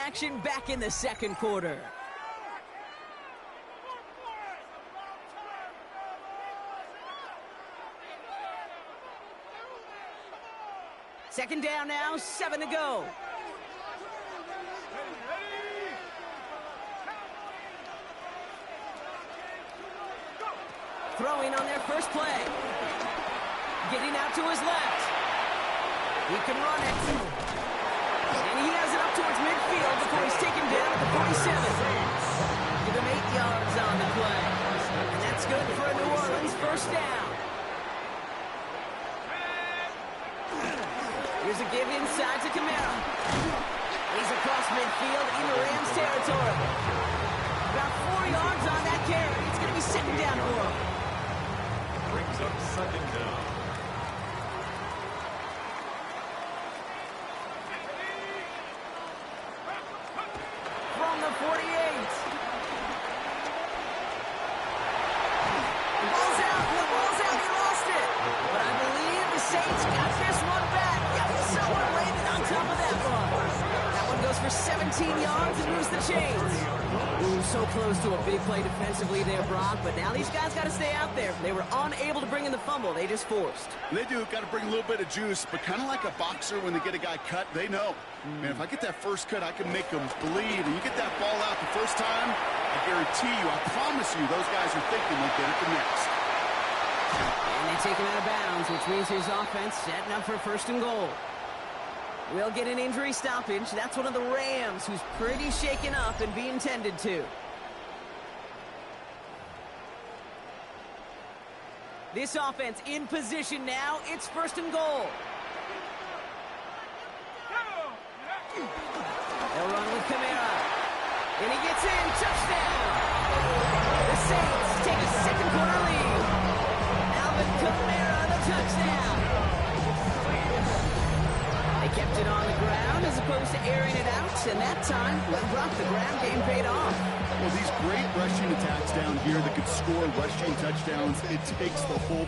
Action back in the second quarter. Second down now, 7 to go. Throwing on their first play. Getting out to his left. He can run it. And he has it up towards midfield before he's taken down at the 47. Give him 8 yards on the play. And that's good for a New Orleans first down. Here's a give inside to Kamara. He's across midfield into Rams territory. About 4 yards on that carry. It's going to be second down for him. Brings up second down. From the 48. The ball's out. The ball's out. He lost it. But I believe the Saints got this one back. Someone landed on top of that one. That one goes for 17 yards and moves the chains. Ooh, so close to a big play defensively there, Brock, but now these guys got to stay out there. They were unable to bring in the fumble. They just forced. They do. Got to bring a little bit of juice, but kind of like a boxer when they get a guy cut, they know. Man, if I get that first cut, I can make them bleed. And you get that ball out the first time, I guarantee you, I promise you, those guys are thinking they'll get it the next. And they take him out of bounds, which means his offense setting up for first and goal. We'll get an injury stoppage. That's one of the Rams who's pretty shaken up and being tended to. This offense in position now. It's first and goal. They'll run with Kamara. And he gets in. Touchdown. The Saints take a second quarter lead. Alvin Kamara, the touchdown. They kept it on the ground as opposed to airing it out, and that time, when Brock, the ground game paid off. Well, these great rushing attacks down here that could score rushing touchdowns, it takes the whole...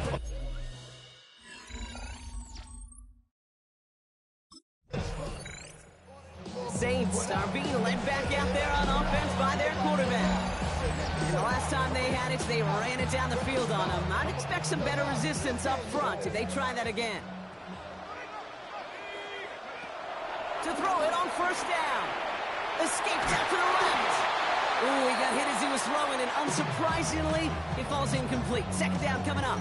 Saints are being led back out there on offense by their quarterback. And the last time they had it, they ran it down the field on them. I'd expect some better resistance up front if they try that again. To throw it on first down. Escaped out to the right. Ooh, he got hit as he was throwing, and unsurprisingly, it falls incomplete. Second down coming up.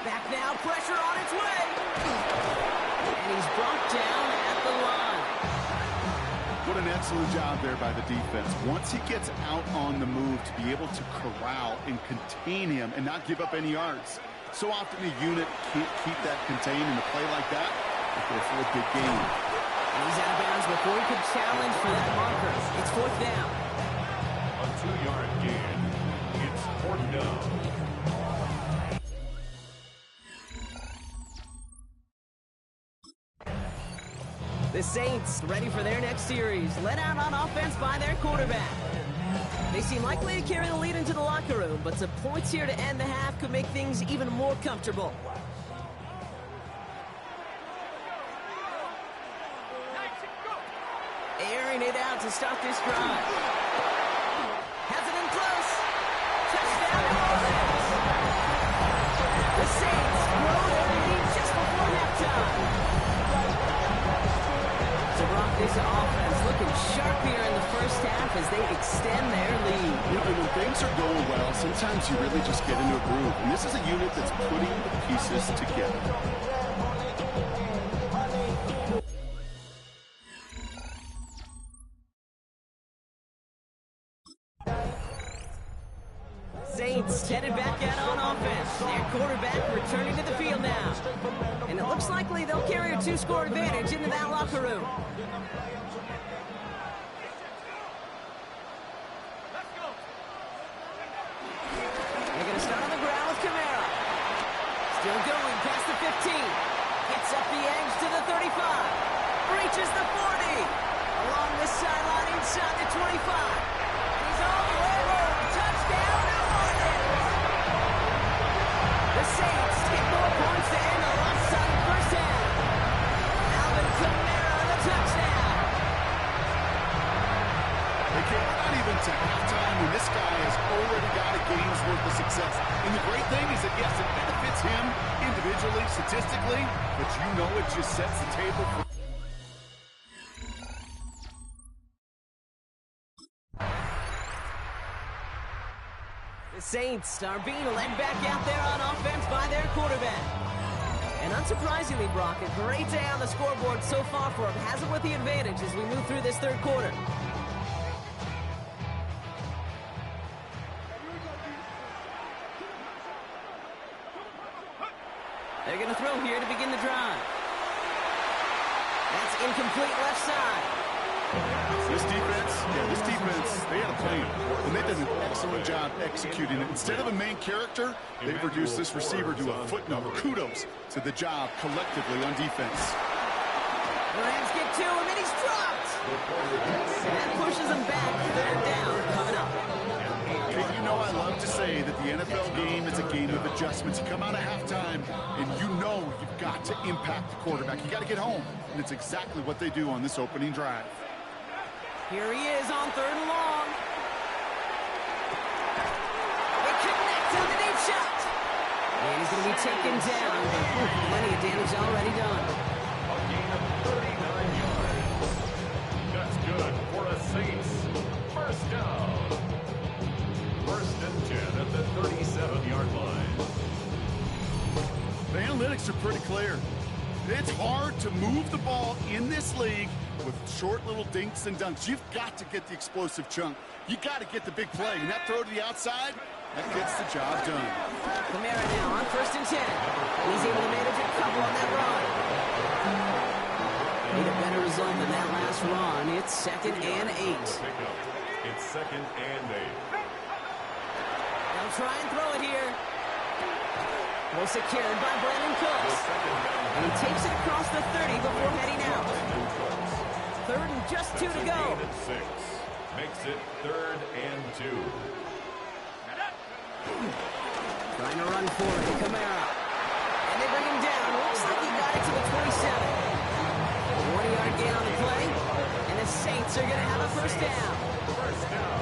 Back now, pressure on its way. And he's brought down at the line. What an excellent job there by the defense. Once he gets out on the move, to be able to corral and contain him and not give up any yards. So often a unit can't keep that contained in a play like that. They go for a big gain. And he's out of bounds before he could challenge for that marker. It's fourth down. A 2-yard gain. It's fourth down. The Saints ready for their next series, led out on offense by their quarterback. They seem likely to carry the lead into the locker room, but some points here to end the half could make things even more comfortable. Airing it out to start this drive. Has it in close. Touchdown New Orleans. The Saints grow their lead just before halftime. This offense looking sharp here in the first half as they extend their lead. When things are going well, sometimes you really just get into a groove. And this is a unit that's putting the pieces together. Saints headed back out on offense. Their quarterback returning to the field now. And it looks likely they'll carry a 2-score advantage into that locker room. They're going to start on the ground with Kamara. Still going past the 15. Gets up the edge to the 35. Reaches the 40. Along the sideline inside the 25. He's all the way home. Touchdown, New Orleans. The The Saints get more points to end the lopsided first half. Alvin Kamara on the touchdown. They can't not even to halftime when this guy has already got a game's worth of success. And the great thing is that, yes, it benefits him individually, statistically, but you know it just sets the table for... The Saints are being led back out there on offense by their quarterback. And unsurprisingly, Brock, a great day on the scoreboard so far for him. Has it with the advantage as we move through this third quarter. They're going to throw here to begin the drive. That's incomplete left side. This defense, they had a plan, and they did an excellent job executing it. Instead of a main character, they've reduced this receiver to a footnote. Kudos to the job collectively on defense. The Rams get two, and then he's dropped. And that pushes him back. Third down coming up. Hey, you know I love to say that the NFL game is a game of adjustments. You come out of halftime, and you know you've got to impact the quarterback. You got to get home, and it's exactly what they do on this opening drive. Here he is on third and long. They connect on the deep shot. And he's going to be taken down. Plenty of damage already done. A gain of 39 yards. That's good for the Saints. First down. First and 10 at the 37-yard line. The analytics are pretty clear. It's hard to move the ball in this league with short little dinks and dunks. You've got to get the explosive chunk. You got to get the big play. And that throw to the outside, that gets the job done. Kamara now on first and 10. He's able to manage a couple on that run. Need a better result than that last run. It's 2nd and 8. It's 2nd and 8. They'll try and throw it here. Well secured by Brandon Cooks. And he takes it across the 30 before heading out. 3rd and just 2 to go. 6 makes it 3rd and 2. Trying to run for it, Kamara. And they bring him down. Looks like he got it to the 27. 20-yard gain on the play. And the Saints are going to have a first down. First down.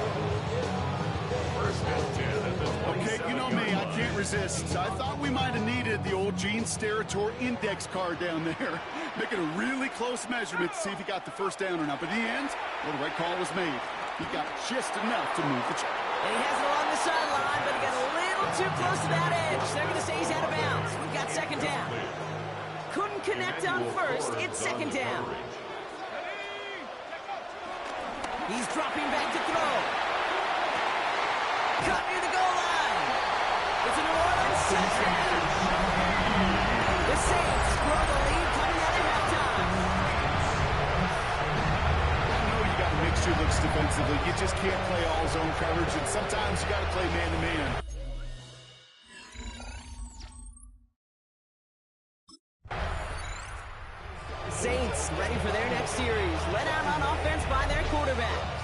First and 10 at the 27. Okay, you know me, I can't resist. I thought we might have needed the old Gene Steratore index card down there. Making a really close measurement to see if he got the first down or not. But in the end, well, the right call was made. He got just enough to move the chain. And he has it along the sideline, but he got a little too close to that edge. They're going to say he's out of bounds. We've got 2nd down. Couldn't connect on first. It's 2nd down. He's dropping back to throw. Cut near the goal line. It's a New Orleans touchdown. The Saints grow the lead coming out of halftime. I know you got to mix your looks defensively. You just can't play all zone coverage, and sometimes you got to play man-to-man. The Saints ready for their next series. Led out on offense by their quarterback.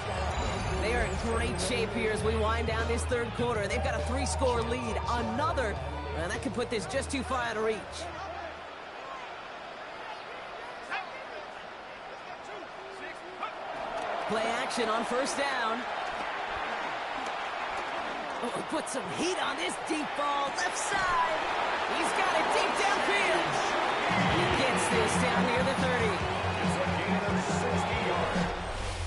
They are in great shape here as we wind down this third quarter. They've got a 3-score lead. Another, that could put this just too far out of reach. Play action on first down. Oh, put some heat on this deep ball. Left side. He's got it deep downfield. He gets this down near the 30. It's a gain of 60 yards.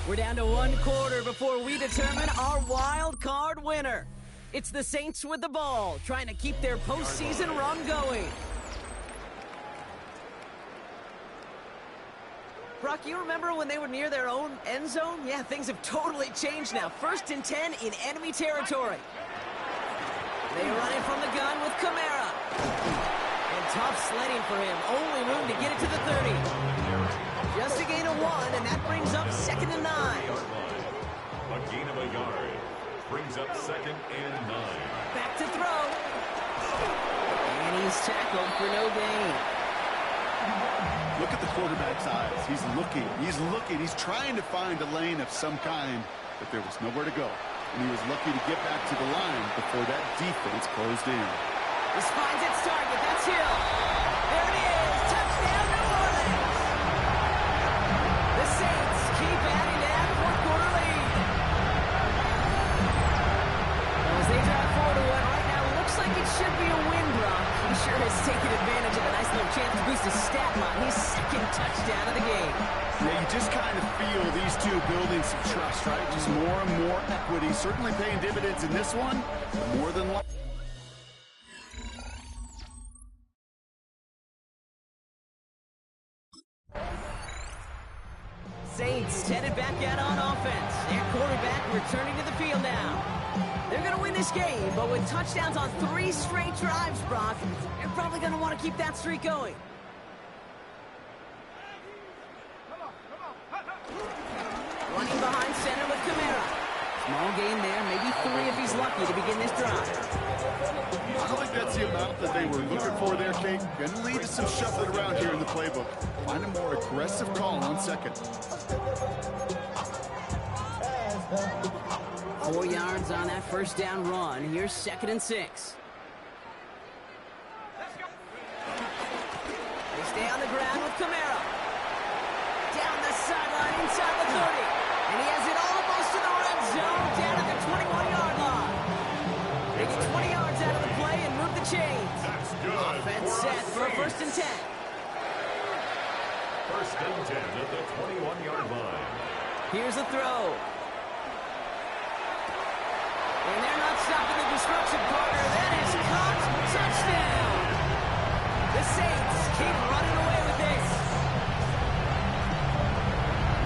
We're down to 1 quarter before we determine our wild card winner. It's the Saints with the ball, trying to keep their postseason run going. Brock, you remember when they were near their own end zone? Yeah, things have totally changed now. 1st and 10 in enemy territory. They run it from the gun with Kamara. And tough sledding for him. Only room to get it to the 30. Just a gain of 1, and that brings up 2nd and 9. A gain of a yard brings up 2nd and 9. Back to throw. And he's tackled for no gain. Look at the quarterback's eyes. He's looking. He's trying to find a lane of some kind, but there was nowhere to go. And he was lucky to get back to the line before that defense closed in. This finds its has taken advantage of a nice little chance to boost his stat line. His second touchdown of the game. Yeah, you just kind of feel these two building some trust, right? Just more and more equity. Certainly paying dividends in this one, more than likely. Saints headed back out on offense. Their quarterback returning to the field now. They're going to win this game, but with touchdowns on 3 straight drives, Brock, they're probably going to want to keep that streak going. Running behind center with Kamara. Small gain there, maybe 3 if he's lucky to begin this drive. I don't think that's the amount that they were looking for there, Kate. Going to lead to some shuffling around here in the playbook. Find a more aggressive call on second. 4 yards on that first down run. Here's 2nd and 6. They stay on the ground with Kamara. Down the sideline inside the 30. And he has it almost to the red zone, down at the 21-yard line. They get 20 yards out of the play and move the chains. That's good. Offense set for a 1st and 10. 1st and 10 at the 21-yard line. Here's a throw. And they're not stopping the disruption, partner. That is caught. Touchdown. The Saints keep running away with this.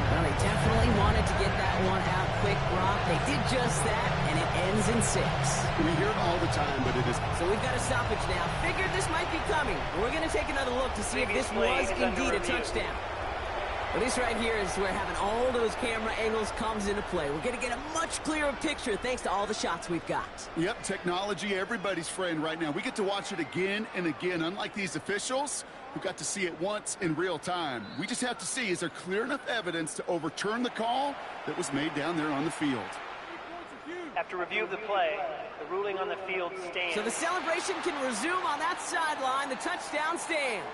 Well, they definitely wanted to get that one out quick, Brock. They did just that, and it ends in 6. We hear it all the time, but it is... So we've got a stoppage now. Figured this might be coming. We're going to take another look to see if this was indeed a touchdown. Well, this right here is where having all those camera angles comes into play. We're going to get a much clearer picture thanks to all the shots we've got. Yep, technology, everybody's friend right now. We get to watch it again and again. Unlike these officials, who got to see it once in real time. We just have to see, is there clear enough evidence to overturn the call that was made down there on the field? After review of the play, the ruling on the field stands. So the celebration can resume on that sideline. The touchdown stands.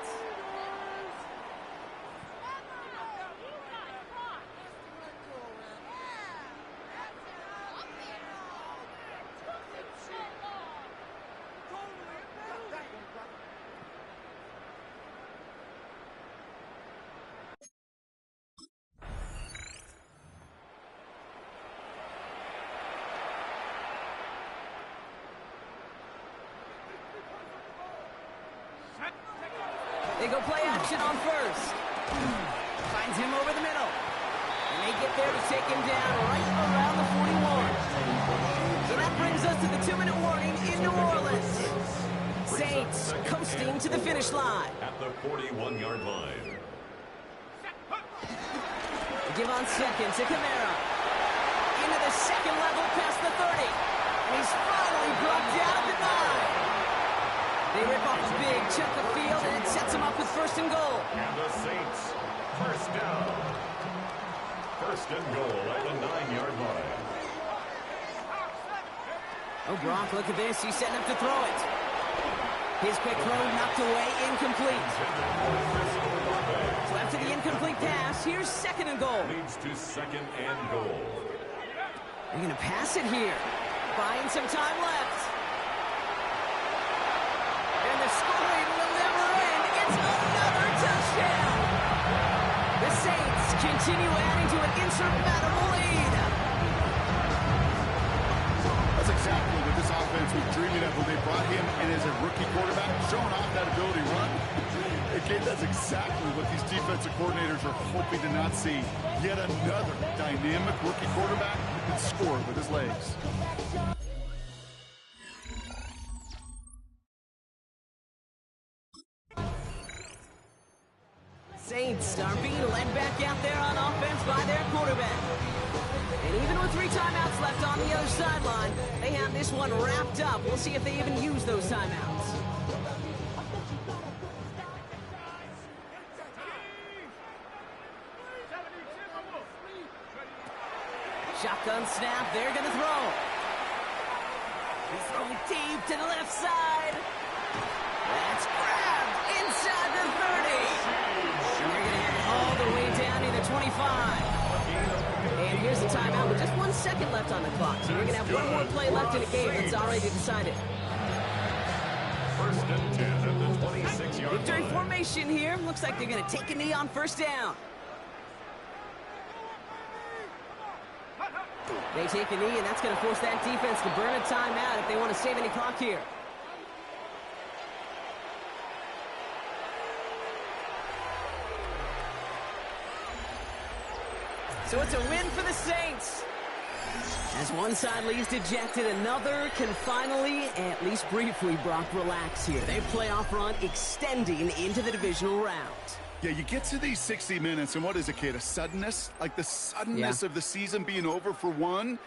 They go play action on first. Finds him over the middle. And they get there to take him down right around the 41. So that brings us to the 2-minute warning in New Orleans. Saints coasting to the finish line. At the 41-yard line. They give on second to Kamara. Into the second level past the 30. And he's finally brought down at the 9. They rip off a big chunk of field, and it sets them up with 1st and goal. And the Saints, 1st down. 1st and goal at the 9-yard line. Oh, Brock, look at this. He's setting up to throw it. His quick throw knocked away, incomplete. So after the incomplete pass, here's 2nd and goal. Leads to 2nd and goal. They're going to pass it here. Buying some time left. And the scoring will never end. It's another touchdown. The Saints continue adding to an insurmountable lead. That's exactly what this offense was dreaming of when they brought him in as a rookie quarterback, showing off that ability to run. Again, that's exactly what these defensive coordinators are hoping to not see. Yet another dynamic rookie quarterback who can score with his legs. Saints are being led back out there on offense by their quarterback. And even with 3 timeouts left on the other sideline, they have this one wrapped up. We'll see if they even use those timeouts. Shotgun snap, they're going to throw. He's throwing deep to the left side. That's grabbed inside the 30. And they're going to have it all the way down to the 25. And here's the timeout with just 1 second left on the clock. So we're going to have one more play left in the game that's already decided. 1st and 10 at the 6-yard Victory line. formation here. Looks like they're going to take a knee on first down. They take a knee, and that's going to force that defense to burn a timeout if they want to save any clock here. So it's a win for the Saints. As one side leaves dejected, another can finally, at least briefly, Brock, relax here. Their playoff run extending into the divisional round. Yeah, you get to these 60 minutes, and what is it, Kate? A suddenness? Like the suddenness of the season being over for one?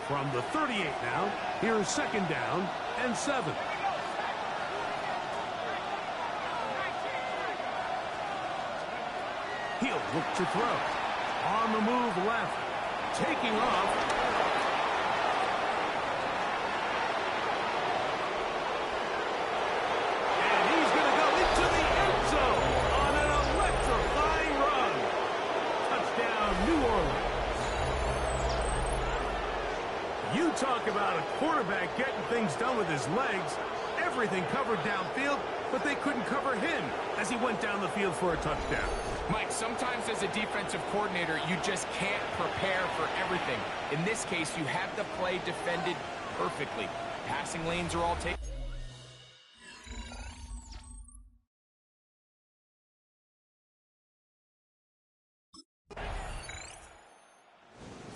From the 38 now, here's second down and 7. He'll look to throw. On the move left. Taking off. And he's going to go into the end zone on an electrifying run. Touchdown, New Orleans. You talk about a quarterback getting things done with his legs. Everything covered downfield, but they couldn't cover him as he went down the field for a touchdown. Mike, sometimes as a defensive coordinator, you just can't prepare for everything. In this case, you have the play defended perfectly. Passing lanes are all taken.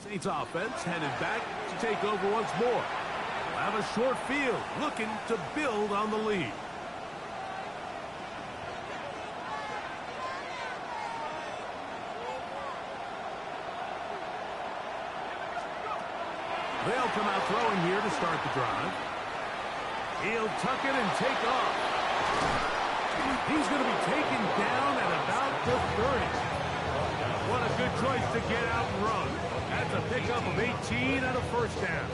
Saints offense headed back to take over once more. We'll have a short field looking to build on the lead. They'll come out throwing here to start the drive. He'll tuck it and take off. He's going to be taken down at about the 30. What a good choice to get out and run. That's a pickup of 18 and a first down.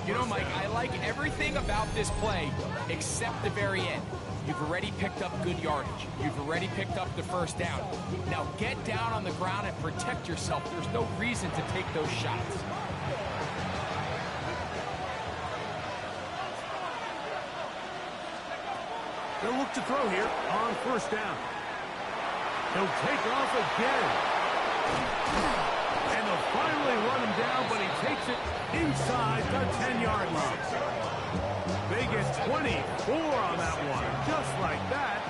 You know, Mike, I like everything about this play except the very end. You've already picked up good yardage. You've already picked up the first down. Now get down on the ground and protect yourself. There's no reason to take those shots. They'll look to throw here on first down. He'll take off again. And they'll finally run him down, but he takes it inside the 10-yard line. They get 24 on that one. Just like that,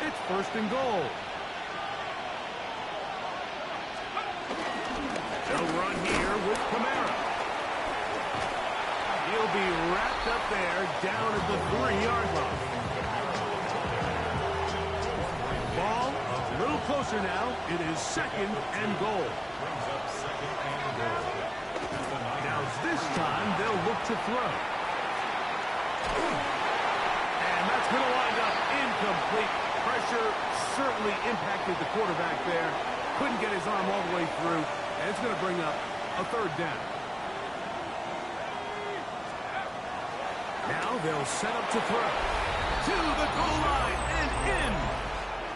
it's first and goal. They'll run here with Kamara. He'll be wrapped up there down at the 3-yard line. Ball a little closer now. It is second and goal. Now this time they'll look to throw. And that's going to wind up incomplete. Pressure certainly impacted the quarterback there. Couldn't get his arm all the way through. And it's going to bring up a third down. Now they'll set up to throw. To the goal line and in.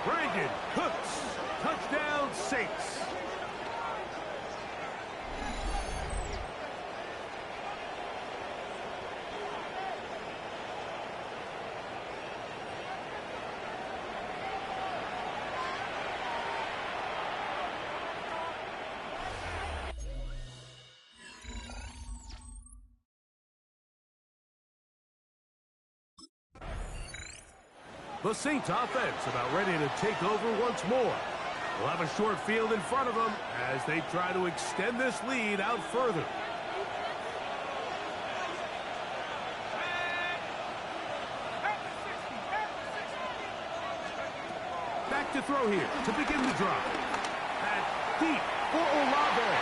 Brandon Cooks, touchdown Saints. The Saints offense about ready to take over once more. We'll have a short field in front of them as they try to extend this lead out further. Back to throw here to begin the drive. At deep for Olave.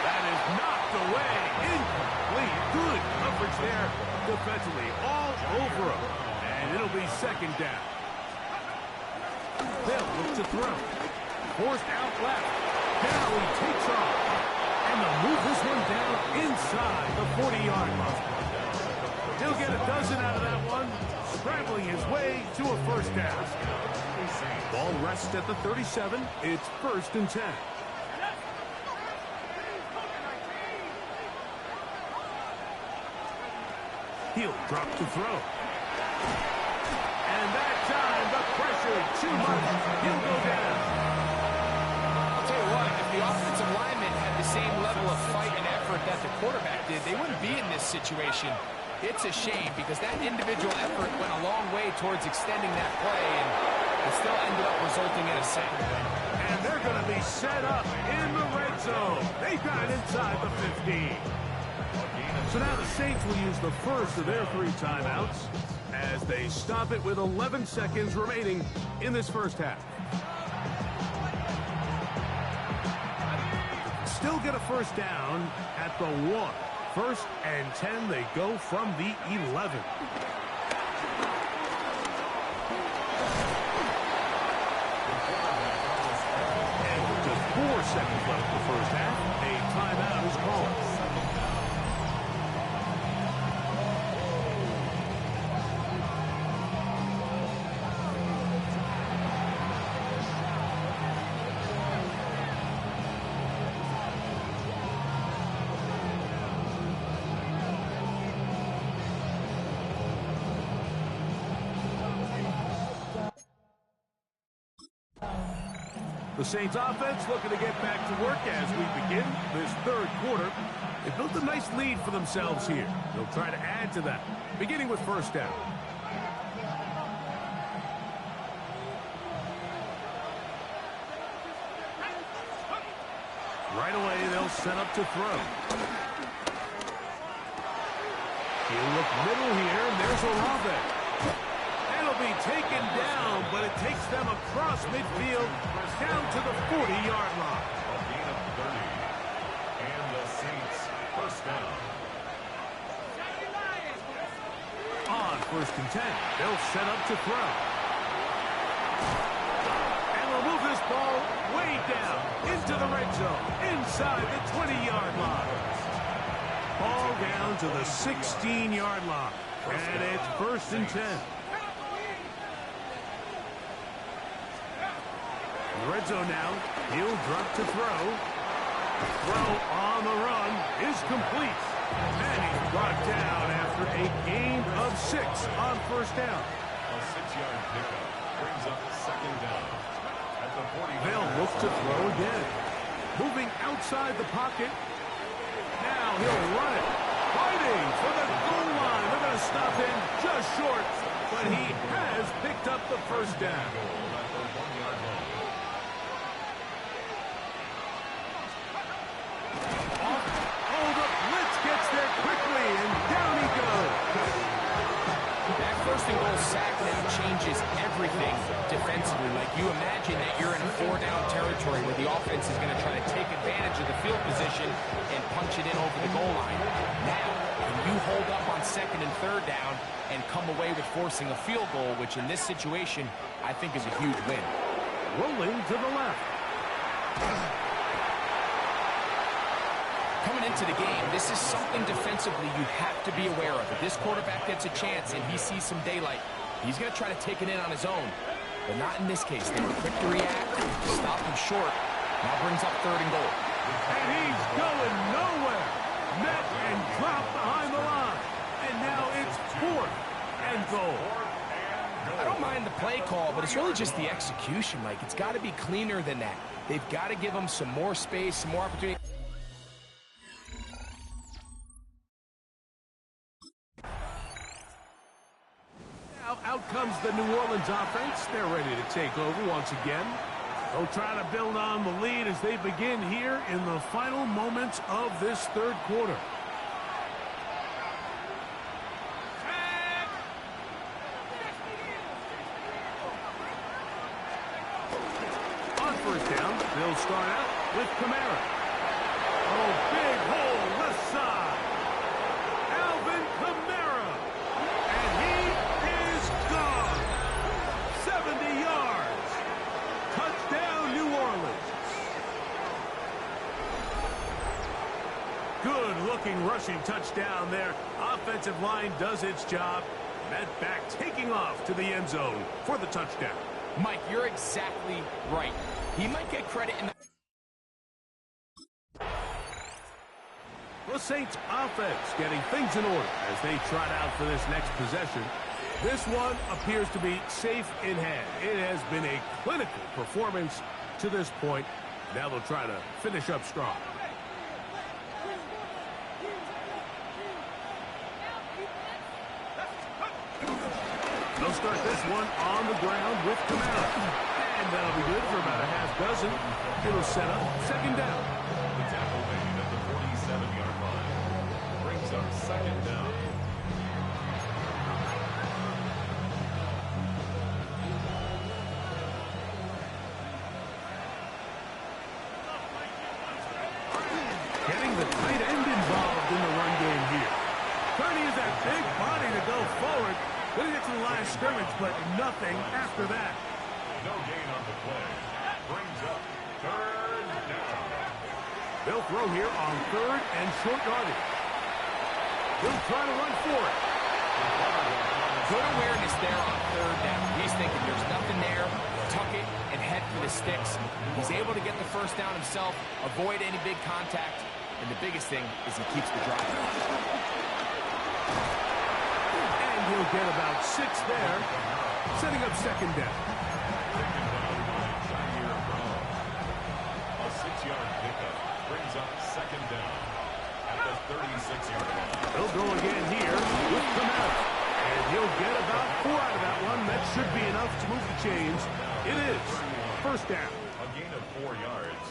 That is knocked away. Incomplete. Good coverage there defensively all over him. And it'll be second down. They'll look to throw. Forced out left. Now he takes off. And they'll move this one down inside the 40-yard line. He'll get a dozen out of that one, scrambling his way to a first down. Ball rests at the 37. It's first and 10. He'll drop to throw. And that time, the pressure too much. He'll go down. I'll tell you what, if the offensive lineman had the same level of fight and effort that the quarterback did, they wouldn't be in this situation. It's a shame because that individual effort went a long way towards extending that play, and it still ended up resulting in a sack. And they're going to be set up in the red zone. They got inside the 15. So now the Saints will use the first of their 3 timeouts as they stop it with 11 seconds remaining in this first half. Still get a first down at the 1. First and 10, they go from the 11. And with just 4 seconds left in the first half, a timeout is called. The Saints offense looking to get back to work as we begin this third quarter. They built a nice lead for themselves here. They'll try to add to that, beginning with first down. Right away, they'll set up to throw. He'll look middle here, and there's Olave. It'll be taken down, but it takes them across midfield down to the 40-yard line. A gain of 30. And the Saints first down. On first and 10, they'll set up to throw. And they'll move this ball way down into the red zone, inside the 20-yard line. Ball down to the 16-yard line. And it's first and 10. Red zone now. He'll drop to throw. Throw on the run is complete. And he's brought down after a gain of 6 on first down. A 6-yard pickup brings up second down. At the 40. They'll look to throw again. Moving outside the pocket. Now he'll run it. Fighting for the goal line. They're going to stop him just short. But he has picked up the first down. At the 1-yard line. Oh, the blitz gets there quickly, and down he goes. That first and goal sack now changes everything defensively. Like, you imagine that you're in 4-down territory where the offense is going to try to take advantage of the field position and punch it in over the goal line. Now, can you hold up on second and third down and come away with forcing a field goal, which in this situation, I think is a huge win. Rolling to the left. Coming into the game, this is something defensively you have to be aware of. If this quarterback gets a chance and he sees some daylight, he's going to try to take it in on his own. But not in this case. They were quick to react, stop him short. Now brings up third and goal. And he's going nowhere. Met and dropped behind the line. And now it's fourth and goal. I don't mind the play call, but it's really just the execution. Like, it's got to be cleaner than that. They've got to give him some more space, some more opportunity. Out comes the New Orleans offense. They're ready to take over once again. They'll try to build on the lead as they begin here in the final moments of this third quarter. On first down, they'll start out with Kamara. Oh, big hole left side. Alvin Kamara. And he is gone. 70 yards. Touchdown, New Orleans. Good-looking rushing touchdown there. Offensive line does its job. That back taking off to the end zone for the touchdown. Mike, you're exactly right. He might get credit in the... The Saints offense getting things in order as they trot out for this next possession. This one appears to be safe in hand. It has been a clinical performance to this point. Now they'll try to finish up strong. They'll start this one on the ground with Kamara. And that'll be good for about a half dozen. It'll set up second down. The tackle made at the 47-yard line brings up second down. Getting the tight end involved in the run game here. Trying to use that big body to go forward. Gonna get to the line of scrimmage, but nothing after that. No gain on the play. Brings up third down. They'll throw here on third and short yardage. He'll try to run for it. Good awareness there on third down. He's thinking there's nothing there. Tuck it and head for the sticks. He's able to get the first down himself, avoid any big contact, and the biggest thing is he keeps the drive. And he'll get about 6 there, setting up second down. A 6-yard pickup brings up second down at the 36-yard line. He'll go again here with Kamara. And he'll get about 4 out of that one. That should be enough to move the chains. It is first down. A gain of 4 yards.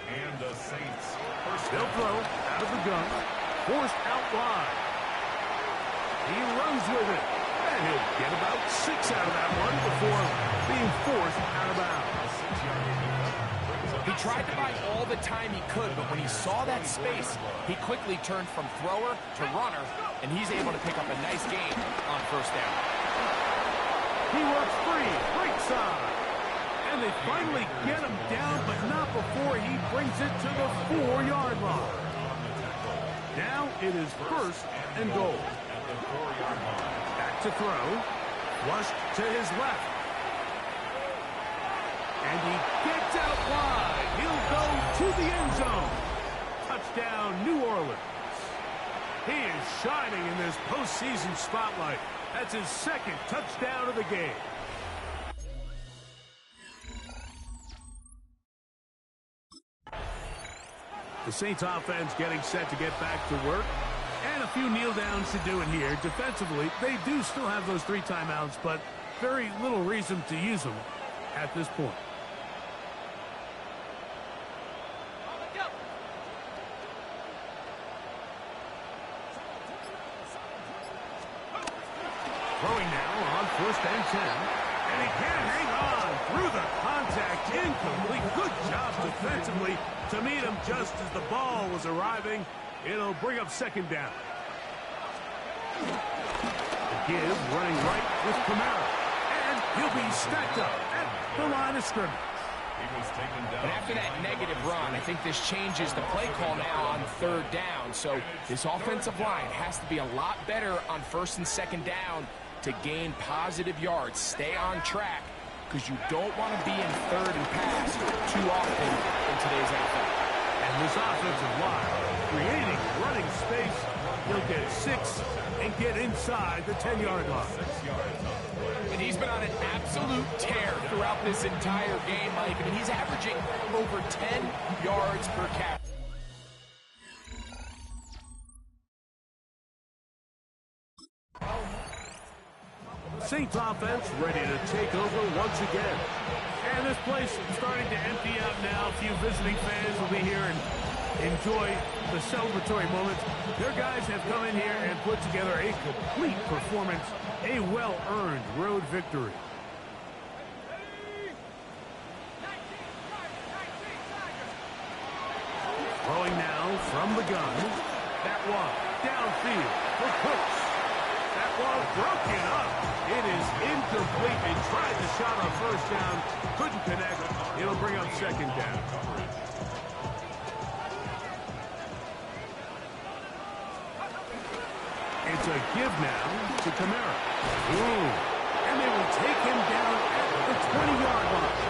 And the Saints first They'll down. throw out of the gun. Forced out wide. He runs with it. And he'll get about 6 out of that one before being forced out of bounds. He tried to buy all the time he could, but when he saw that space, he quickly turned from thrower to runner, and he's able to pick up a nice gain on first down. He works free, right side. And they finally get him down, but not before he brings it to the 4-yard line. Now it is first and goal. Back to throw. Flushed to his left. And he gets out wide. He'll go to the end zone. Touchdown, New Orleans. He is shining in this postseason spotlight. That's his second touchdown of the game. The Saints offense getting set to get back to work. And a few kneel downs to do it here. Defensively, they do still have those 3 timeouts, but very little reason to use them at this point. Throwing now on first and 10. And he can't hang on through the contact. Incomplete. Good job defensively to meet him just as the ball was arriving. It'll bring up second down. The give running right with Kamara. And he'll be stacked up at the line of scrimmage. He was taken down. And after that negative run, I think this changes the play call now on third down. So this offensive line has to be a lot better on first and second down to gain positive yards. Stay on track, because you don't want to be in third and pass too often in today's NFL. And this offensive line creating running space. He'll get 6 and get inside the 10-yard line. And he's been on an absolute tear throughout this entire game, Mike. I mean, he's averaging over 10 yards per carry. Saints offense ready to take over once again. And this place is starting to empty out now. A few visiting fans will be here and enjoy the celebratory moments. Their guys have come in here and put together a complete performance, a well-earned road victory. Throwing now from the gun. That one downfield for Cooks. That ball broken up. It is incomplete. They tried the shot on first down. Couldn't connect. It'll bring up second down. It's a give now to Kamara. Ooh. And they will take him down at the 20-yard line.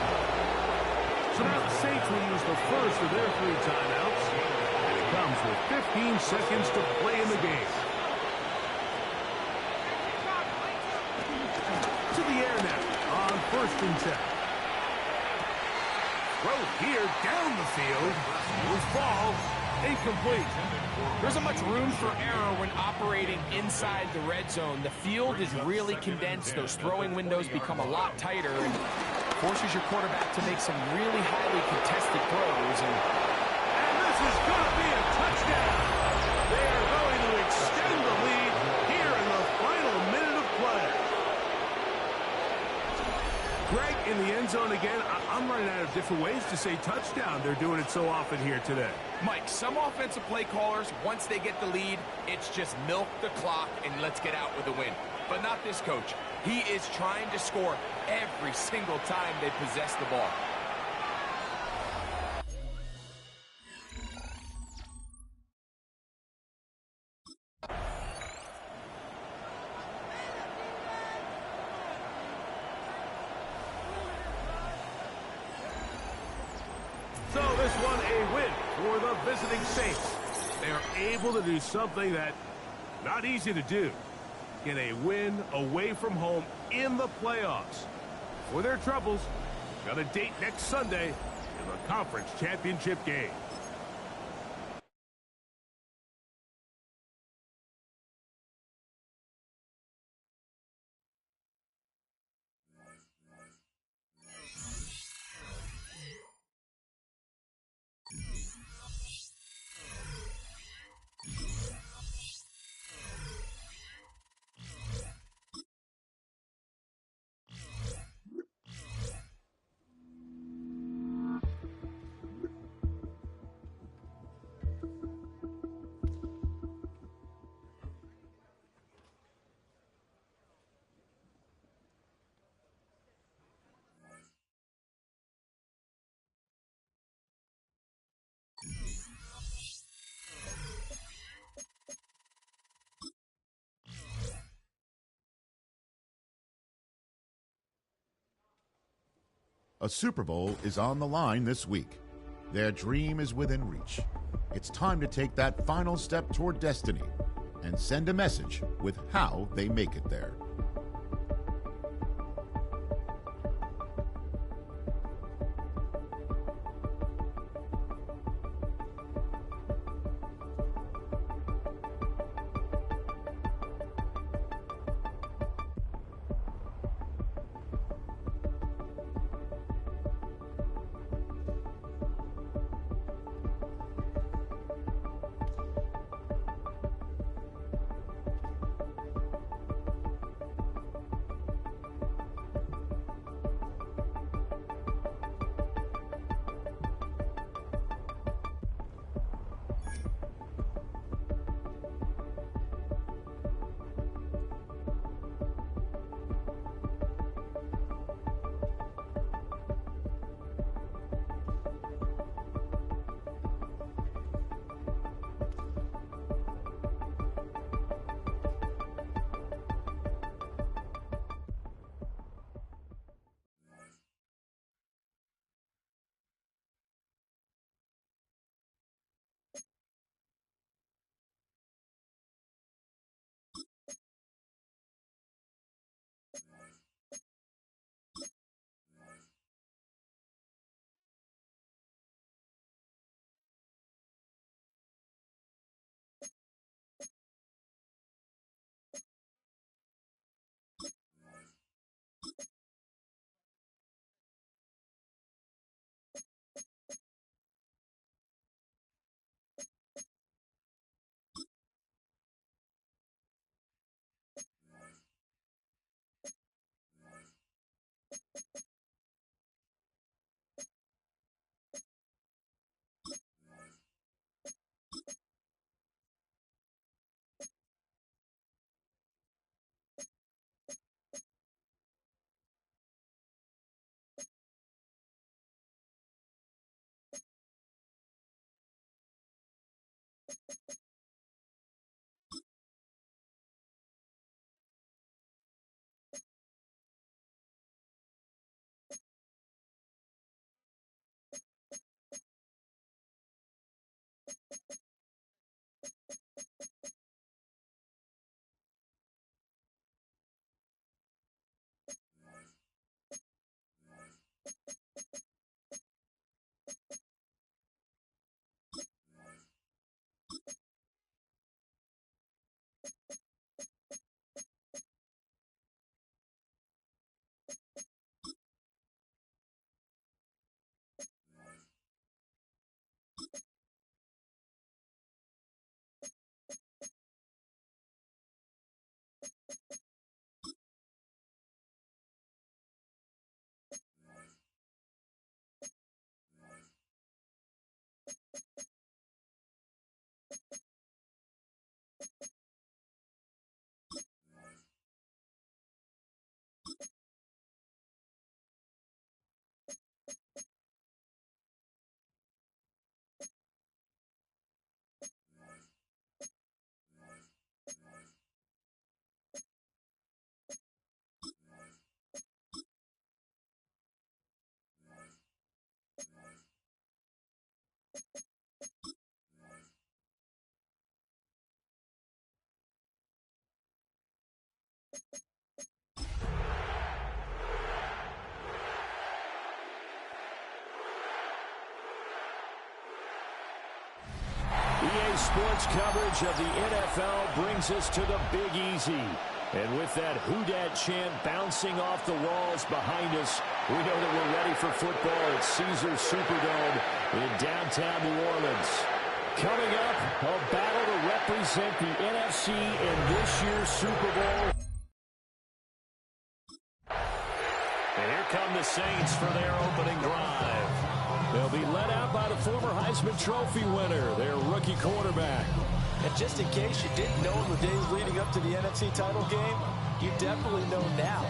So now the Saints will use the first of their 3 timeouts. And it comes with 15 seconds to play in the game. To the air now on first and 10. Throw here down the field. Will fall. Incomplete. There isn't much room for error when operating inside the red zone. The field is really condensed. Those throwing windows become a lot tighter and forces your quarterback to make some really highly contested throws. And this is going to be a touchdown. They are going to extend the lead here in the final minute of play. Greg, in the end zone again. I'm running out of different ways to say touchdown. They're doing it so often here today. Mike, some offensive play callers, once they get the lead, it's just milk the clock and let's get out with a win. But not this coach. He is trying to score every single time they possess the ball. So this one a win for the visiting Saints. They are able to do something that not easy to do. Get a win away from home in the playoffs. For their troubles, got a date next Sunday in the conference championship game. A Super Bowl is on the line this week. Their dream is within reach. It's time to take that final step toward destiny and send a message with how they make it there. EA Sports coverage of the NFL brings us to the Big Easy. And with that Who Dat chant bouncing off the walls behind us, we know that we're ready for football at Caesars Superdome in downtown New Orleans. Coming up, a battle to represent the NFC in this year's Super Bowl. And here come the Saints for their opening drive. They'll be led out by the former Heisman Trophy winner, their rookie quarterback. And just in case you didn't know in the days leading up to the NFC title game, you definitely know now.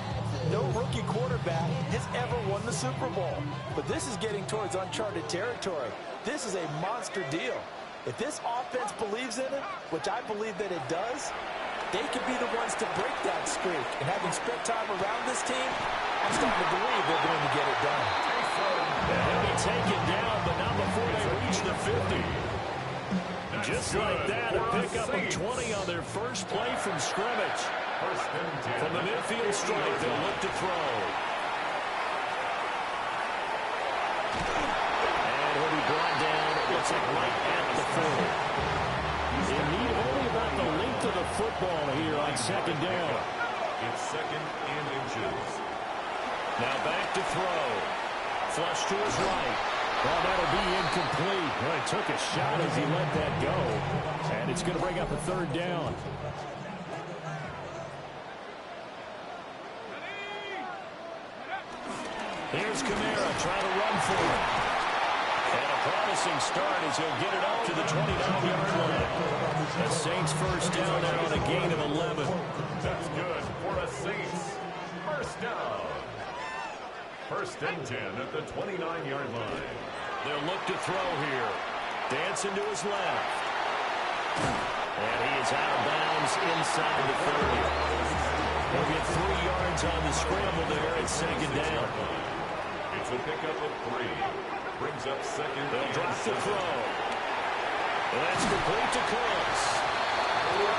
No rookie quarterback has ever won the Super Bowl. But this is getting towards uncharted territory. This is a monster deal. If this offense believes in it, which I believe that it does, they could be the ones to break that streak. And having spent time around this team, I'm starting to believe they're going to get it done. They'll be taken down, but not before they reach the 50. Just like that, a pickup of 20 on their first play from scrimmage. From the midfield stripe, they'll look to throw. And he'll be brought down, it looks like right at the 40. They need only about the length of the football here on second down. It's second and inches. Now back to throw. Flush to his right. Well, that'll be incomplete. Well, he took a shot as he let that go. And it's going to bring up a third down. Here's Kamara trying to run for him. And a promising start as he'll get it up to the 29-yard line. The Saints first down now on a gain of 11. That's good for the Saints. First down. First and 10 at the 29-yard line. They'll look to throw here. Dancing to his left. And he is out of bounds inside the 30. He'll get 3 yards on the scramble there at second down. It's a pickup of 3. Brings up second. They'll drop the throw. And that's complete to Cooks.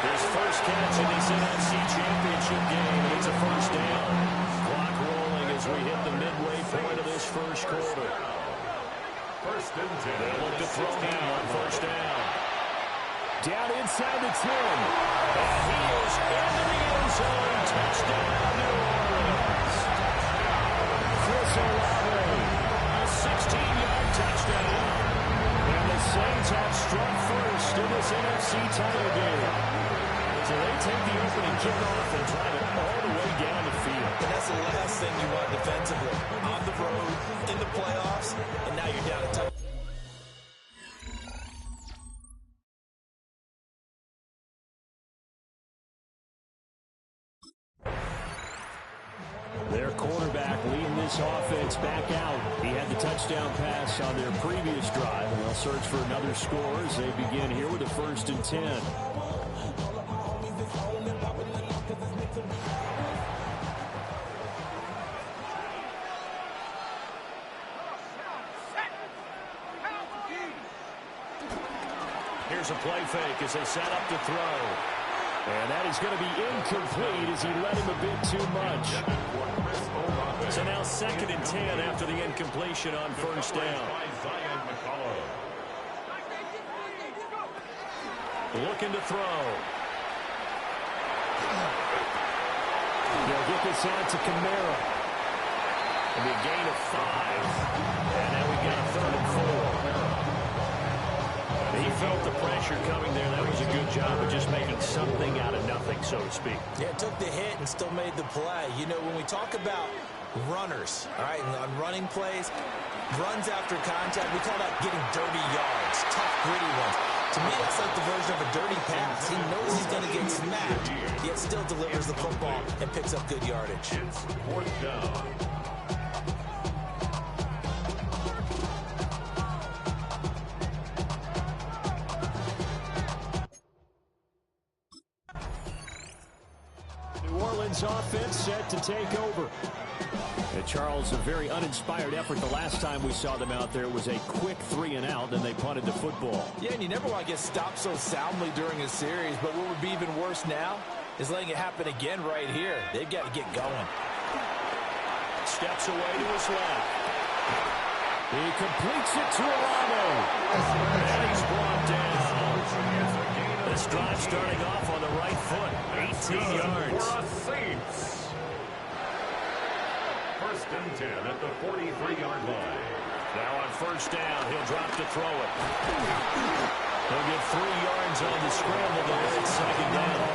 His first catch in this NFC Championship game, and it's a first down. Clock rolling as we hit the midway point of this first quarter. First and 10. They'll look to throw now on first down. Down inside the 10. And he is into the end zone. Touchdown, New Orleans. Chris Olave, a 16-yard touchdown. And the Saints have struck first in this NFC title game. So they take the opening kickoff and drive it all the way down the field. And that's the last thing you want defensively. On the road, in the playoffs, and now you're down a touchdown. Their quarterback leading this offense back out. He had the touchdown pass on their previous drive, and they'll search for another score as they begin here with a first and 10. Here's a play fake as they set up to throw. And that is going to be incomplete as he let him a bit too much. So now second and 10 after the incompletion on first down. Looking to throw. They'll get this out to Kamara. It'll be a gain of 5. And now we got a third and 4. He felt the pressure coming there. That was a good job of just making something out of nothing, so to speak. Yeah, took the hit and still made the play. You know, when we talk about runners, all right, on running plays, runs after contact, we call that getting dirty yards, tough, gritty ones. To me, that's like the version of a dirty pass. He knows he's going to get smacked, yet still delivers the football and picks up good yardage. It's fourth down. Orleans offense set to take over. Charles, a very uninspired effort the last time we saw them out there. It was a quick 3-and-out, and they punted the football. Yeah, and you never want to get stopped so soundly during a series, but what would be even worse now is letting it happen again right here. They've got to get going. Steps away to his left. He completes it to Olave. And he's brought down. This drive starting off on the right foot. 18 yards. First and 10 at the 43-yard line. Now on first down, he'll drop to throw it. He'll get 3 yards on the scramble there. It's second down.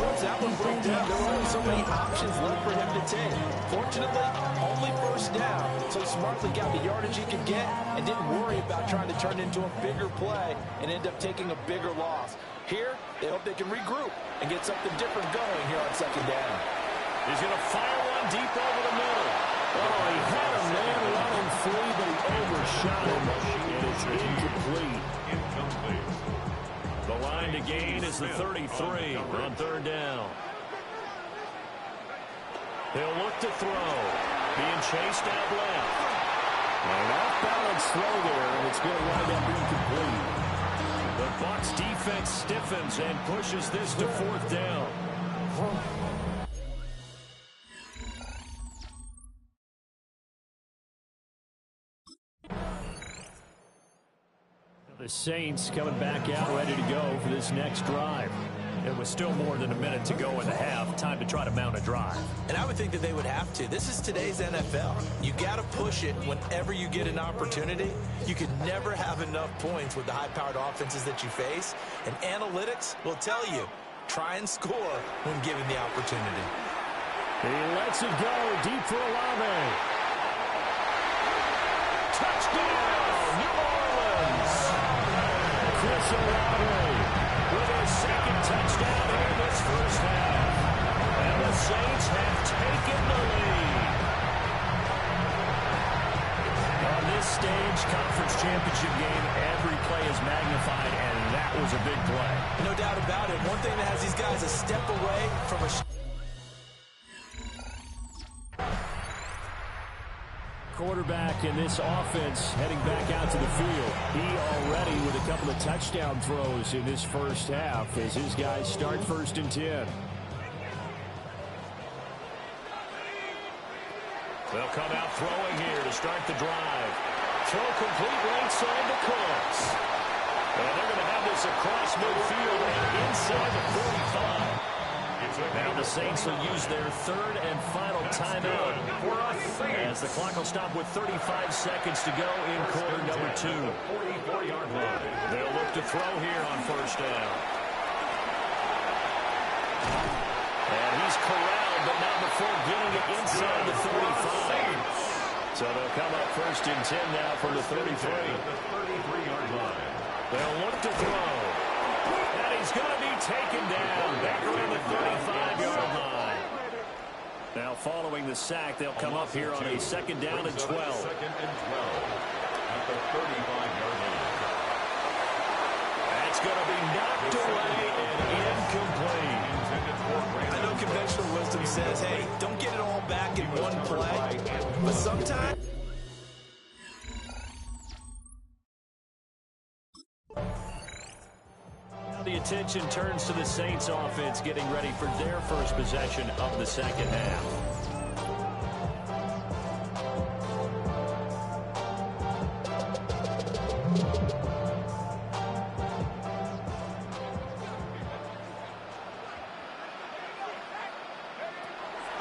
Once that one broke down, there were only so many options left for him to take. Fortunately, only first down, so he smartly got the yardage he could get and didn't worry about trying to turn it into a bigger play and end up taking a bigger loss. Here, they hope they can regroup and get something different going here on second down. He's going to fire one deep over the middle. Oh, he had a man running free, but he overshot him. And it's incomplete. The line to gain is the 33 on third down. He'll look to throw. Being chased out left. An off-balance throw there, and it's going to wind up incomplete. The Bucs defense stiffens and pushes this to fourth down. The Saints coming back out, ready to go for this next drive. It was still more than a minute to go in the half. Time to try to mount a drive. And I would think that they would have to. This is today's NFL. You got to push it whenever you get an opportunity. You can never have enough points with the high-powered offenses that you face. And analytics will tell you, try and score when given the opportunity. He lets it go deep for Olave. Touchdown, New Orleans. Chris Olave with his second touchdown in this first half. And the Saints have taken the lead. On this stage, conference championship game, every play is magnified, and that was a big play. No doubt about it. One thing that has these guys a step away from a... Quarterback in this offense heading back out to the field. He already with a couple of touchdown throws in this first half as his guys start first and 10. They'll come out throwing here to start the drive. Throw complete right side to Cooks. And they're going to have this across midfield and inside the 45. Now the Saints will use their third and final timeout as the clock will stop with 35 seconds to go in quarter number 2. They'll look to throw here on first down. And he's corralled, but not before getting it inside the 35. So they'll come up first and 10 now from the 33. They'll look to throw. And he's going to be taken down back around the 35-yard line. Now following the sack, they'll come up here on a second down and 12. Second and 12 at the 35-yard line. That's going to be knocked away and incomplete. I know conventional wisdom says, hey, don't get it all back in one play, but sometimes... The attention turns to the Saints offense getting ready for their first possession of the second half.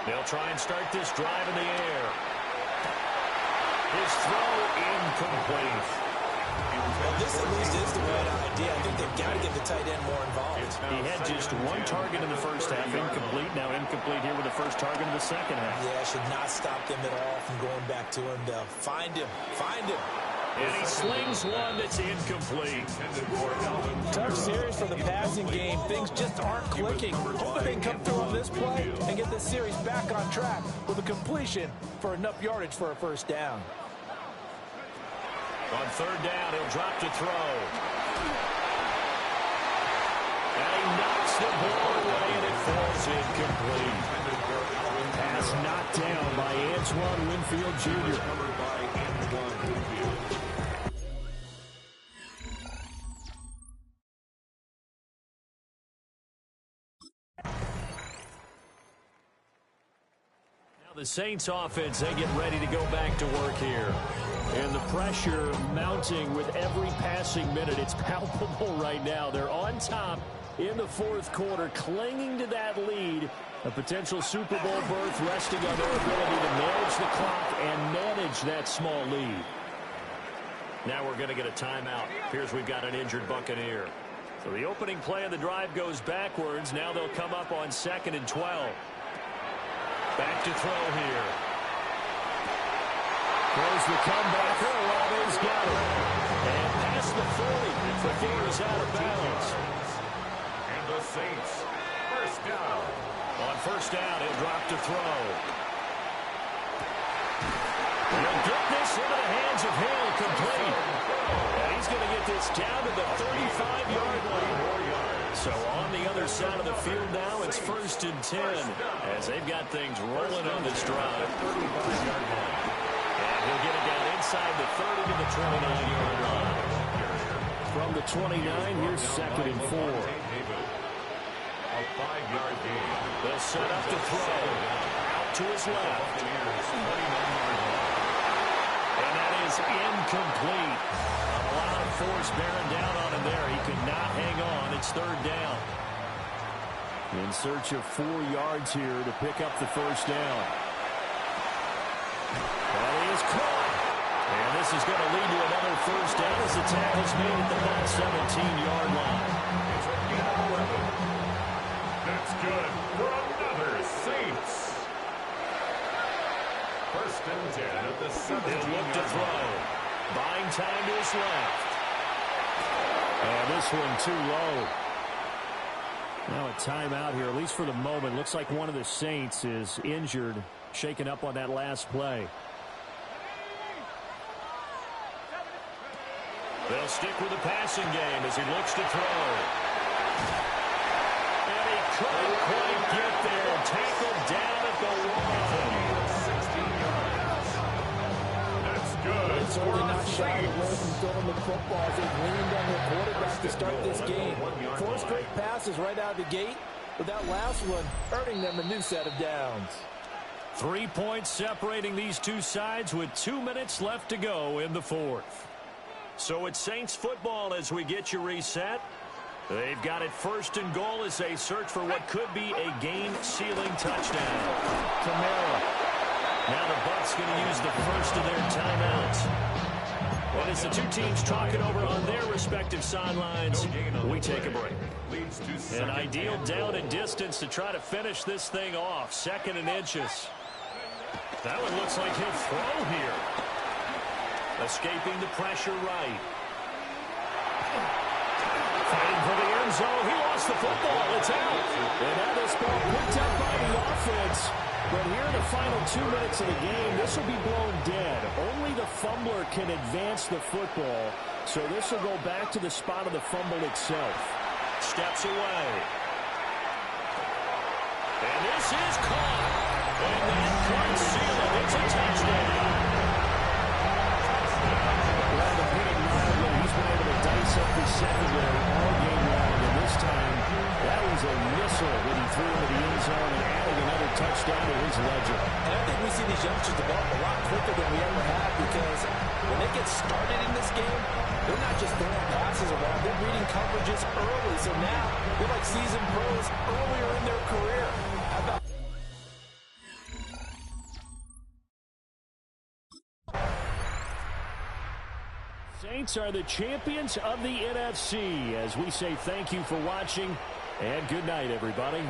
They'll try and start this drive in the air. His throw incomplete. Well, this at least is the right idea. I think they've got to get the tight end more involved. He had just one target in the first half, incomplete. Now incomplete here with the first target in the second half. Yeah, should not stop them at all from going back to him. They'll find him. And he slings one that's incomplete. Tough series for the passing game. Things just aren't clicking. Hoping they can come through on this play and get this series back on track with a completion for enough yardage for a first down. On third down, he'll drop to throw. And he knocks the ball away, and it falls incomplete. Pass knocked down by Antoine Winfield Jr. Now the Saints offense, they get ready to go back to work here. And the pressure mounting with every passing minute. It's palpable right now. They're on top in the fourth quarter, clinging to that lead. A potential Super Bowl berth resting on their ability to manage the clock and manage that small lead. Now we're going to get a timeout. Here's we've got an injured Buccaneer. So the opening play of the drive goes backwards. Now they'll come up on 2nd and 12. Back to throw here. Throws the comebacker. Waddle's got it. And past the 40 before he's out of bounds. And the Saints, first down. On first down, he'll drop to throw. He'll get this into the hands of Hill, complete. And he's going to get this down to the 35-yard line. So on the other side of the field now, it's 1st and 10 as they've got things rolling on this drive. And he'll get it down inside the 30 to the 29-yard line. From the 29, here's 2nd and 4. A 5-yard gain. They'll set up to throw. Out to his left. And that is incomplete. A lot of force bearing down on him there. He could not hang on. It's 3rd down. In search of 4 yards here to pick up the first down. That is caught. And this is going to lead to another first down as the tackle's made at the 17-yard line. That's good for another Saints. 1st and 10 at the 17. He'll look to throw. Buying time to his left. And this one too low. Now a timeout here, at least for the moment. Looks like one of the Saints is injured, shaken up on that last play. They'll stick with the passing game as he looks to throw. And he couldn't quite get there. Tackled down at the 1. That's good. It's certainly not shy away from throwing the football as they've leaned on their quarterback to start this game. 4 straight passes right out of the gate, with that last one earning them a new set of downs. 3 points separating these two sides with 2 minutes left to go in the fourth. So it's Saints football as we get you reset. They've got it 1st and goal as they search for what could be a game-sealing touchdown. Kamara. Now the Bucs going to use the first of their timeouts. And as the two teams talk it over on their respective sidelines, we take a break. An ideal down and distance to try to finish this thing off. 2nd and inches. That one looks like he'll throw here. Escaping the pressure right. Fighting for the end zone. He lost the football. It's out. And now this ball picked up by the offense. But here in the final 2 minutes of the game, this will be blown dead. Only the fumbler can advance the football. So this will go back to the spot of the fumble itself. Steps away. And this is caught. And that could seal it. It's a touchdown. He's been able to dice up the secondary all game long, and this time that was a missile that he threw into the end zone and added another touchdown to his ledger. And I think we see these youngsters develop a lot quicker than we ever have, because when they get started in this game, they're not just throwing passes around, they're reading coverages early. So now they're like seasoned pros earlier in their career. How about Saints are the champions of the NFC as we say thank you for watching and good night, everybody.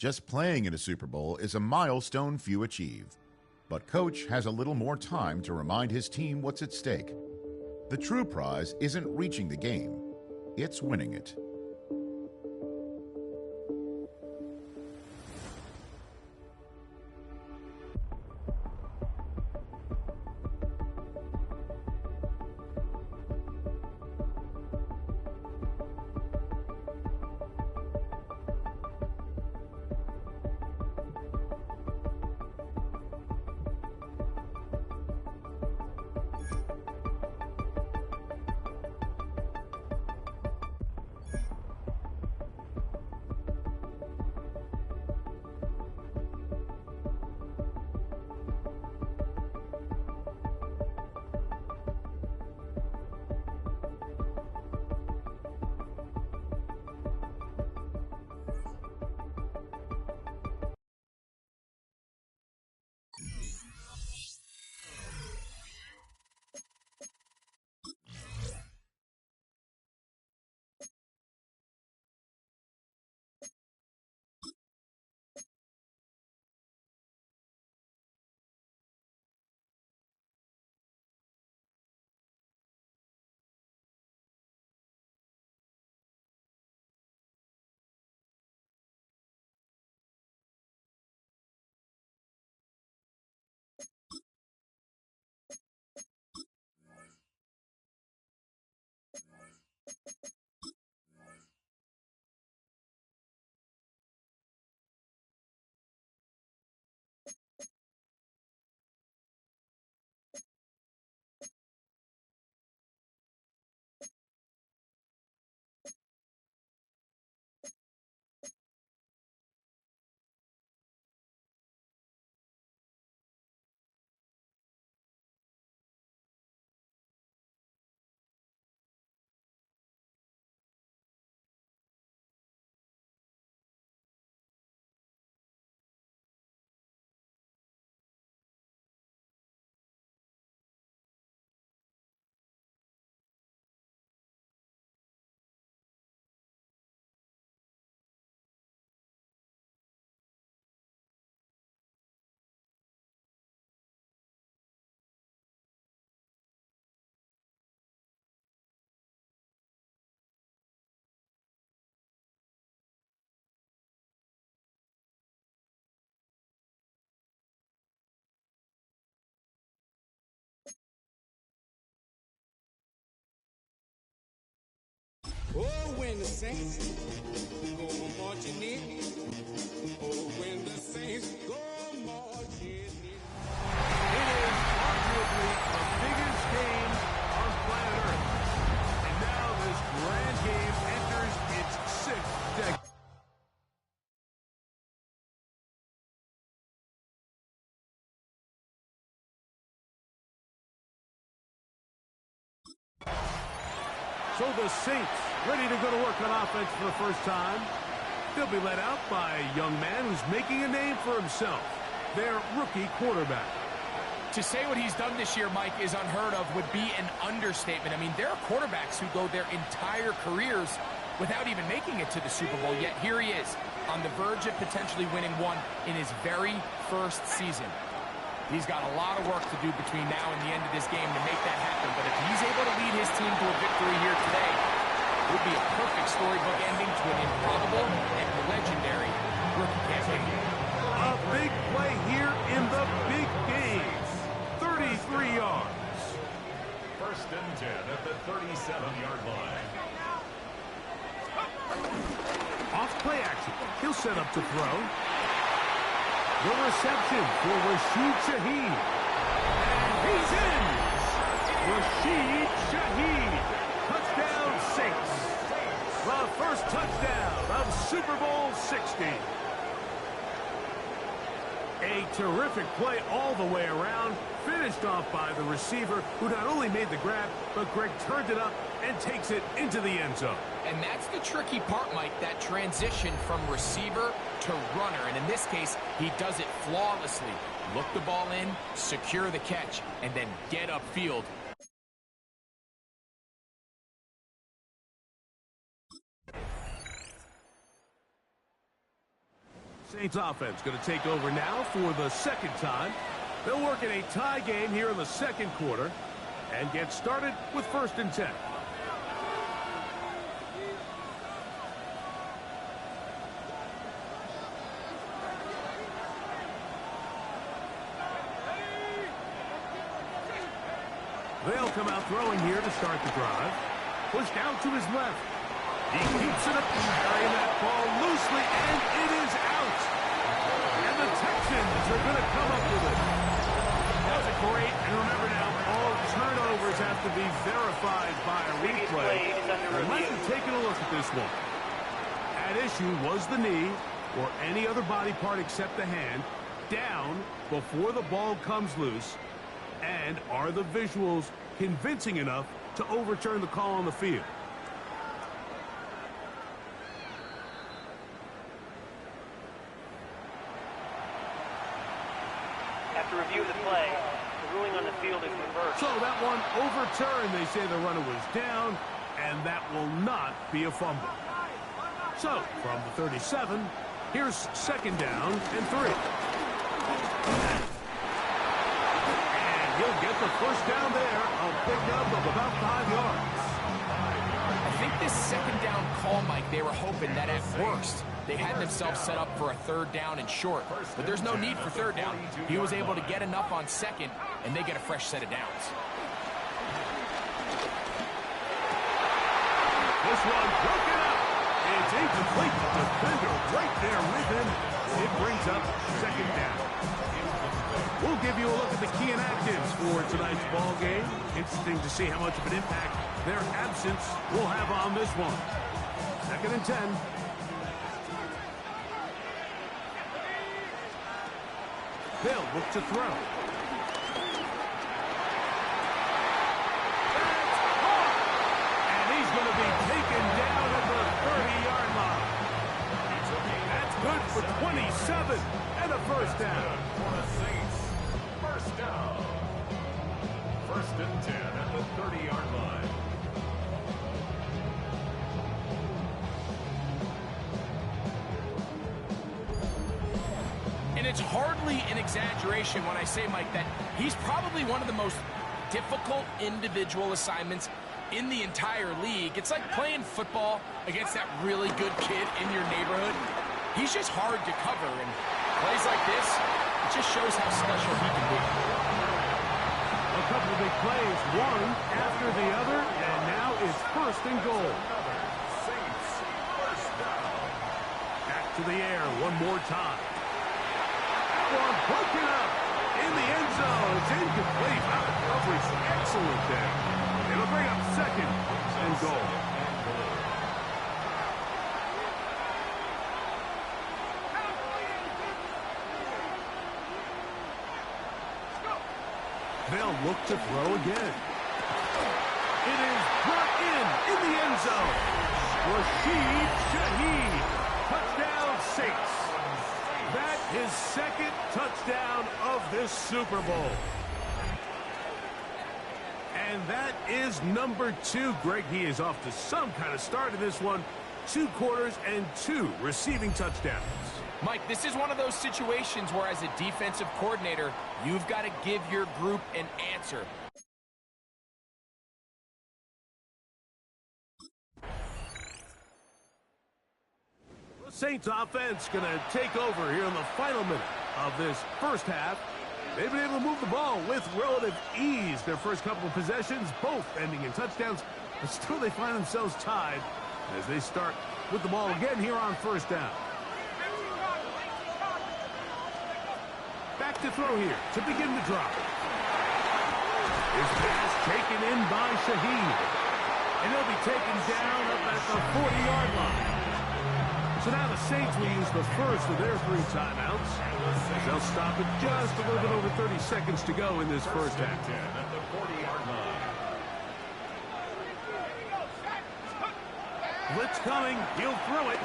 Just playing in a Super Bowl is a milestone few achieve. But Coach has a little more time to remind his team what's at stake. The true prize isn't reaching the game, it's winning it. Oh, when the saints go marching in. Oh, when the saints go marching in. It is arguably the biggest game on planet Earth. And now this grand game enters its 6th decade. So the Saints ready to go to work on offense for the first time. They'll be led out by a young man who's making a name for himself, their rookie quarterback. To say what he's done this year, Mike, is unheard of would be an understatement. I mean, there are quarterbacks who go their entire careers without even making it to the Super Bowl, yet here he is on the verge of potentially winning one in his very first season. He's got a lot of work to do between now and the end of this game to make that happen, but if he's able to lead his team to a victory here today, it would be a perfect storybook ending to an improbable and legendary rookie campaign. A big play here in the big game. 33 yards. First and 10 at the 37-yard line. Off play action. He'll set up to throw. The reception for Rashid Shaheed. And he's in! Rashid Shaheed. Touchdown Saints. The first touchdown of Super Bowl 60. A terrific play all the way around, finished off by the receiver, who not only made the grab, but Greg turned it up and takes it into the end zone. And that's the tricky part, Mike, that transition from receiver to runner. And in this case, he does it flawlessly. Look the ball in, secure the catch, and then get upfield. Saints offense going to take over now for the second time. They'll work in a tie game here in the second quarter and get started with 1st and 10. They'll come out throwing here to start the drive. Pushed out to his left. He keeps it up, carrying that ball loosely, and it is out. And the Texans are going to come up with it. That was a great, and remember now, all turnovers have to be verified by a replay. Let's take a look at this one. At issue was the knee, or any other body part except the hand, down before the ball comes loose. And are the visuals convincing enough to overturn the call on the field? After review of the play, the ruling on the field is reversed. So that one overturned. They say the runner was down, and that will not be a fumble. So, from the 37, here's 2nd down and 3. He'll get the 1st down there, a pickup of about 5 yards. I think this 2nd down call, Mike, they were hoping that at worst they had themselves set up for a 3rd down and short. But there's no need for 3rd down. He was able to get enough on 2nd, and they get a fresh set of downs. This one broken up. It's incomplete. Defender right there with him. It brings up 2nd down. We'll give you a look at the key inactives for tonight's ball game. Interesting to see how much of an impact their absence will have on this one. 2nd and 10. They'll look to throw. And he's going to be taken down at the 30-yard line. That's good for 27 and a 1st down. For the Saints, 1st down. 1st and 10 at the 30-yard line. And it's hardly an exaggeration when I say, Mike, that he's probably one of the most difficult individual assignments in the entire league. It's like playing football against that really good kid in your neighborhood. He's just hard to cover, and plays like this, it just shows how special he can be. A couple of big plays, one after the other, and now it's 1st and goal. Saints, 1st down. Back to the air one more time. One broken up in the end zone. It's incomplete. Wow, the coverage excellent there. It'll bring up 2nd and goal. They'll look to throw again. It is brought in the end zone. Rashid Shaheed. Touchdown, Saints. That is 2nd touchdown of this Super Bowl. And that is number 2. Greg, he is off to some kind of start in this one. 2 quarters and 2 receiving touchdowns. Mike, this is one of those situations where as a defensive coordinator, you've got to give your group an answer. The Saints offense going to take over here in the final minute of this 1st half. They've been able to move the ball with relative ease. Their first couple of possessions, both ending in touchdowns, but still they find themselves tied as they start with the ball again here on 1st down. Back to throw here to begin the drive. His pass taken in by Shaheed. And he'll be taken down up at the 40-yard line. So now the Saints will use the first of their 3 timeouts. As they'll stop it just a little bit over 30 seconds to go in this 1st half. At the 40-yard line. Blitz coming. He'll throw it.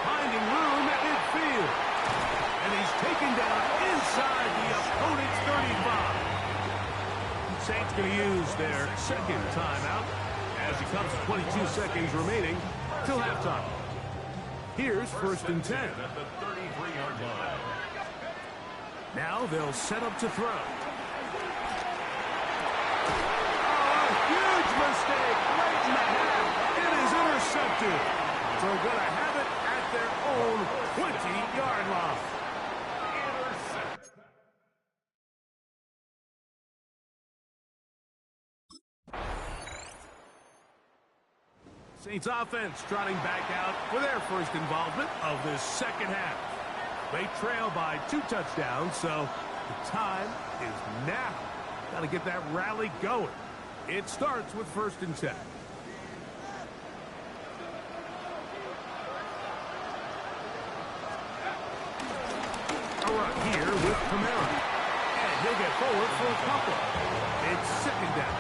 Finding room at midfield. And he's taken down inside the opponent's 35. Saints going to use their 2nd timeout as it comes to 22 seconds remaining till halftime. Here's first and 10. At the 33-yard line. Now they'll set up to throw. Huge mistake late in the half. It is intercepted. So going to have it at their own 20-yard line. Intercept. Saints offense trotting back out for their first involvement of this second half. They trail by 2 touchdowns, so the time is now. Got to get that rally going. It starts with first and 10. A run here with Kamara. And he'll get forward for a couple. It's second down.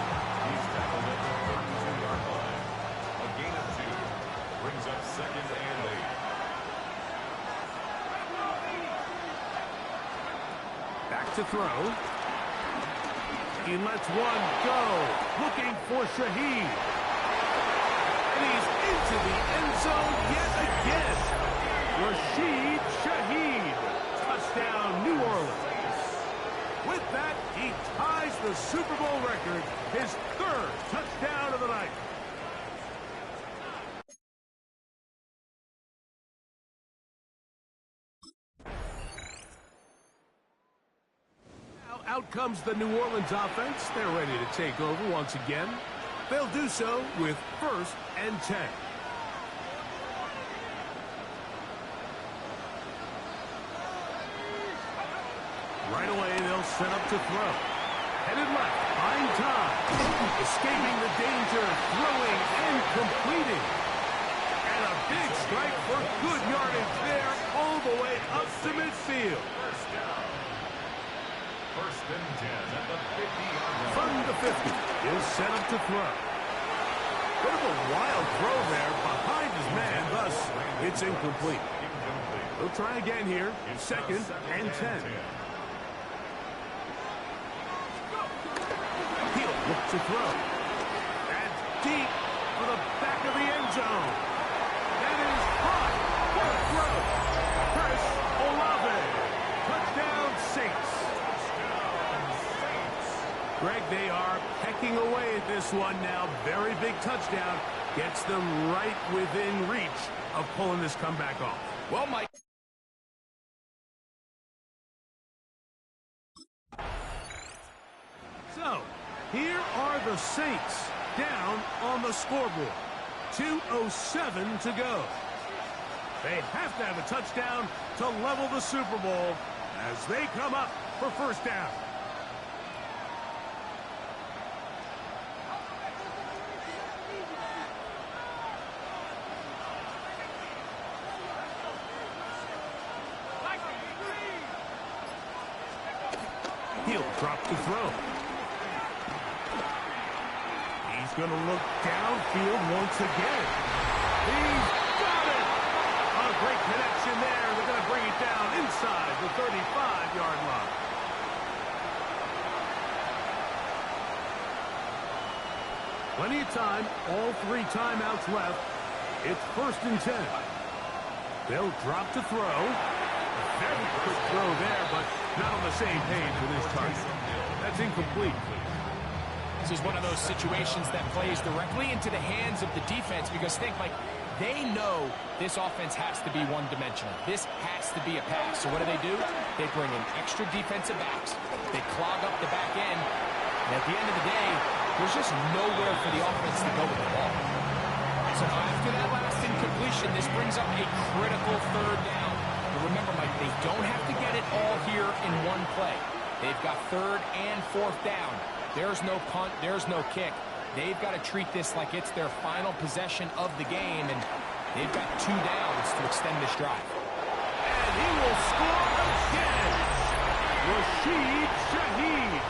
He's tackled at the 32-yard line. A gain of 2. Brings up second and 8. Back to throw. He lets one go. Looking for Shaheed. And he's into the end zone yet again. Rashid Shaheed. Touchdown, New Orleans. With that, he ties the Super Bowl record, his 3rd touchdown of the night. Now out comes the New Orleans offense. They're ready to take over once again. They'll do so with first and 10. Right away, they'll set up to throw. Headed left, find time. Escaping the danger, throwing and completing. And a big strike for good yardage there, all the way up to midfield. First down. First and 10 at the 50-yard line. From the 50, he'll set up to throw. Bit of a wild throw there behind his man, thus it's incomplete. He'll try again here, second and 10. Look to throw. That's deep for the back of the end zone. That is hot for a throw. Chris Olave. Touchdown, Saints. Greg, they are pecking away at this one now. Very big touchdown. Gets them right within reach of pulling this comeback off. Well, Mike. So, here are the Saints down on the scoreboard. 2:07 to go. They have to have a touchdown to level the Super Bowl as they come up for first down. He'll drop to throw. He's going to look downfield once again. He's got it! A great connection there. They're going to bring it down inside the 35-yard line. Plenty of time. All 3 timeouts left. It's first and 10. They'll drop to throw. Very quick throw there, but not on the same page with his target. That's incomplete. This is one of those situations that plays directly into the hands of the defense because think, like, they know this offense has to be one-dimensional. This has to be a pass. So what do? They bring in extra defensive backs. They clog up the back end. And at the end of the day, there's just nowhere for the offense to go with the ball. So after that last incompletion, this brings up a critical 3rd down. But remember, Mike, they don't have to get it all here in one play. They've got 3rd and 4th down. There's no punt. There's no kick. They've got to treat this like it's their final possession of the game, and they've got 2 downs to extend this drive. And he will score again. Rashid Shaheed.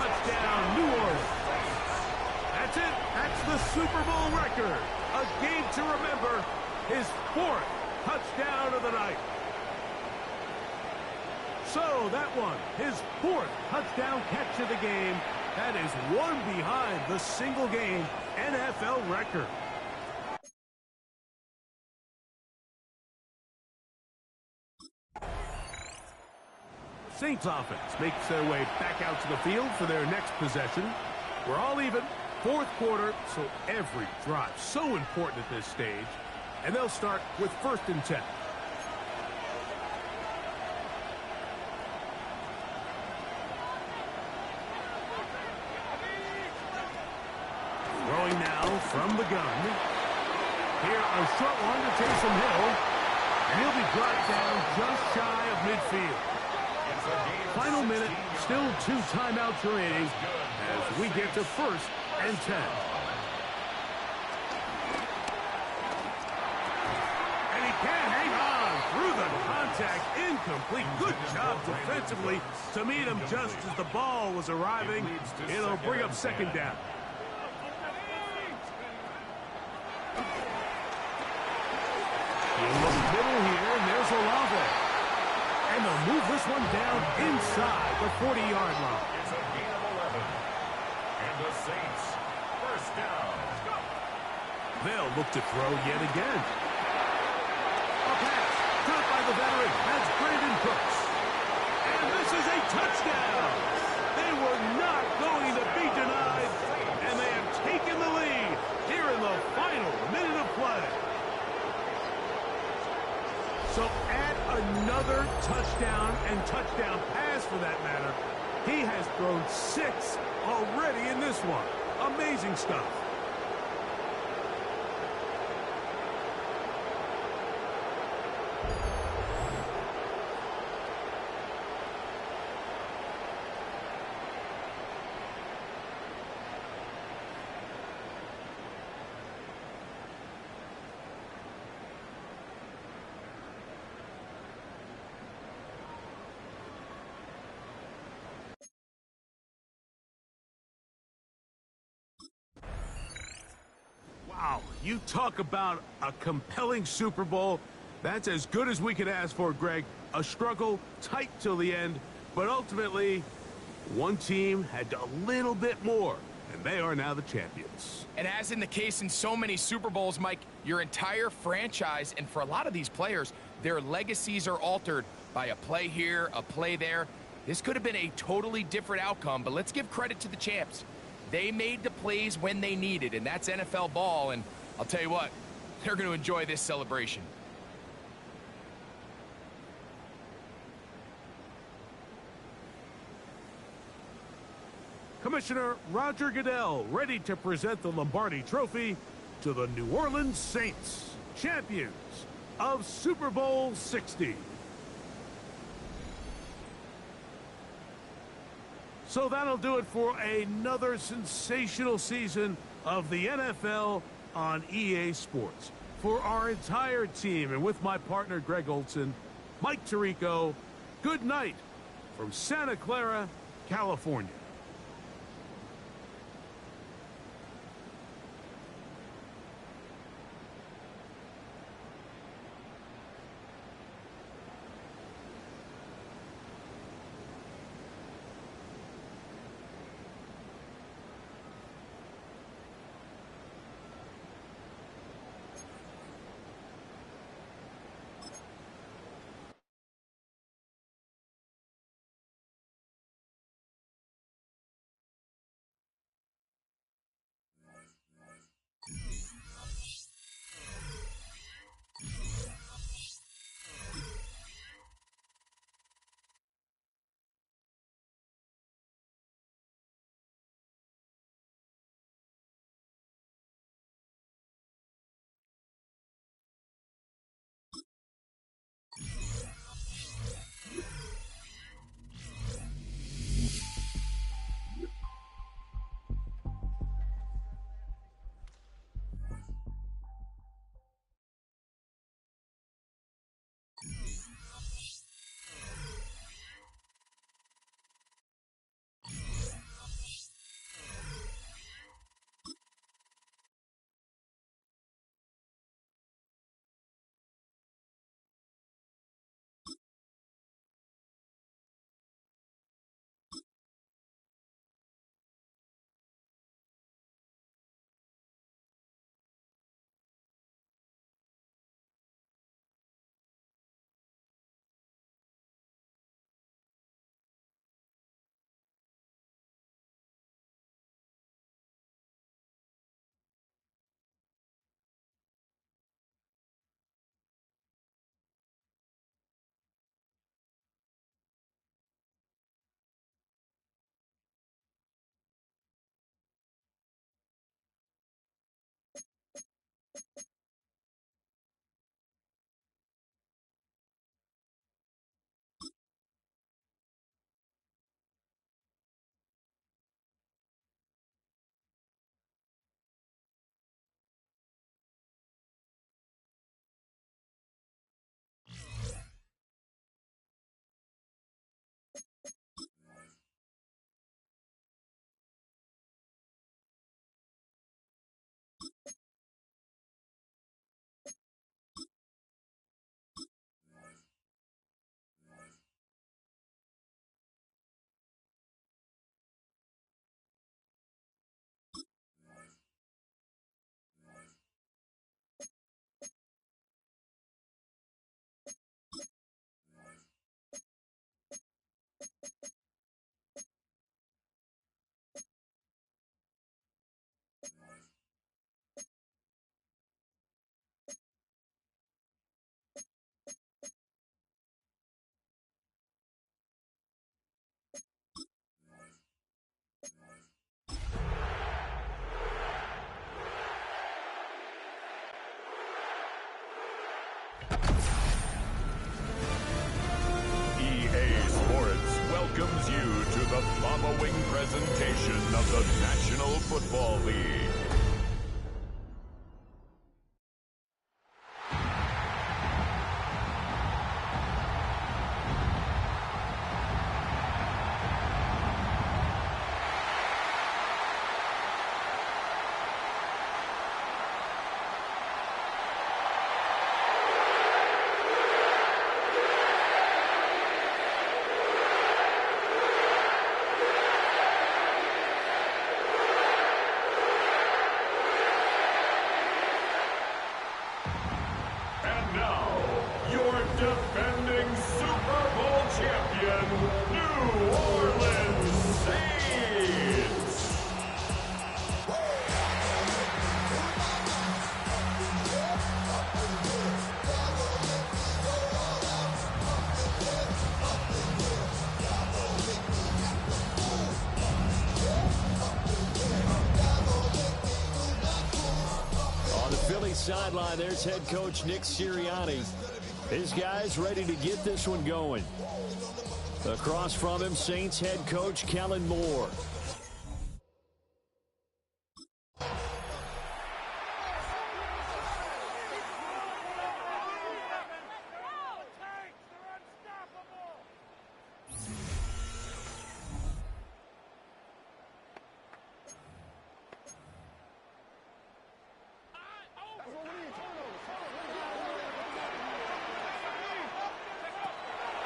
Touchdown, New Orleans. That's it. That's the Super Bowl record. A game to remember. His 4th touchdown of the night. So that one, his 4th touchdown catch of the game. That is one behind the single-game NFL record. Saints offense makes their way back out to the field for their next possession. We're all even. Fourth quarter, so every drive so important at this stage. And they'll start with 1st and 10. Throwing now from the gun. Here, a short one to Taysom Hill. And he'll be brought down just shy of midfield. Final minute, still 2 timeouts remaining as we get to 1st and 10. And he can't hang on through the contact. Incomplete. Good job defensively to meet him just as the ball was arriving. It'll bring up 2nd down. He'll look middle here, and there's Olave. And they'll move this one down inside the 40-yard line. It's a gain of 11. And the Saints, 1st down. They'll look to throw yet again. A pass, caught by the veteran. That's Brandon Cooks. And this is a touchdown. They were not going to be denied, and they have taken the lead here in the final minute of play. So add another touchdown and touchdown pass for that matter. He has thrown 6 already in this one. Amazing stuff. Wow, you talk about a compelling Super Bowl. That's as good as we could ask for, Greg. A struggle, tight till the end, but ultimately, one team had a little bit more, and they are now the champions. And as in the case in so many Super Bowls, Mike, your entire franchise, and for a lot of these players, their legacies are altered by a play here, a play there. This could have been a totally different outcome, but let's give credit to the champs. They made the plays when they needed, and that's NFL ball, and I'll tell you what, they're going to enjoy this celebration. Commissioner Roger Goodell ready to present the Lombardi Trophy to the New Orleans Saints, champions of Super Bowl 60. So that'll do it for another sensational season of the NFL on EA Sports. For our entire team and with my partner Greg Olson, Mike Tirico, good night from Santa Clara, California. welcomes you to the following presentation of the National Football League. Defending Super Bowl champion, New Orleans Saints. On the Philly sideline, there's head coach Nick Sirianni. His guys ready to get this one going. Across from him, Saints head coach Kellen Moore.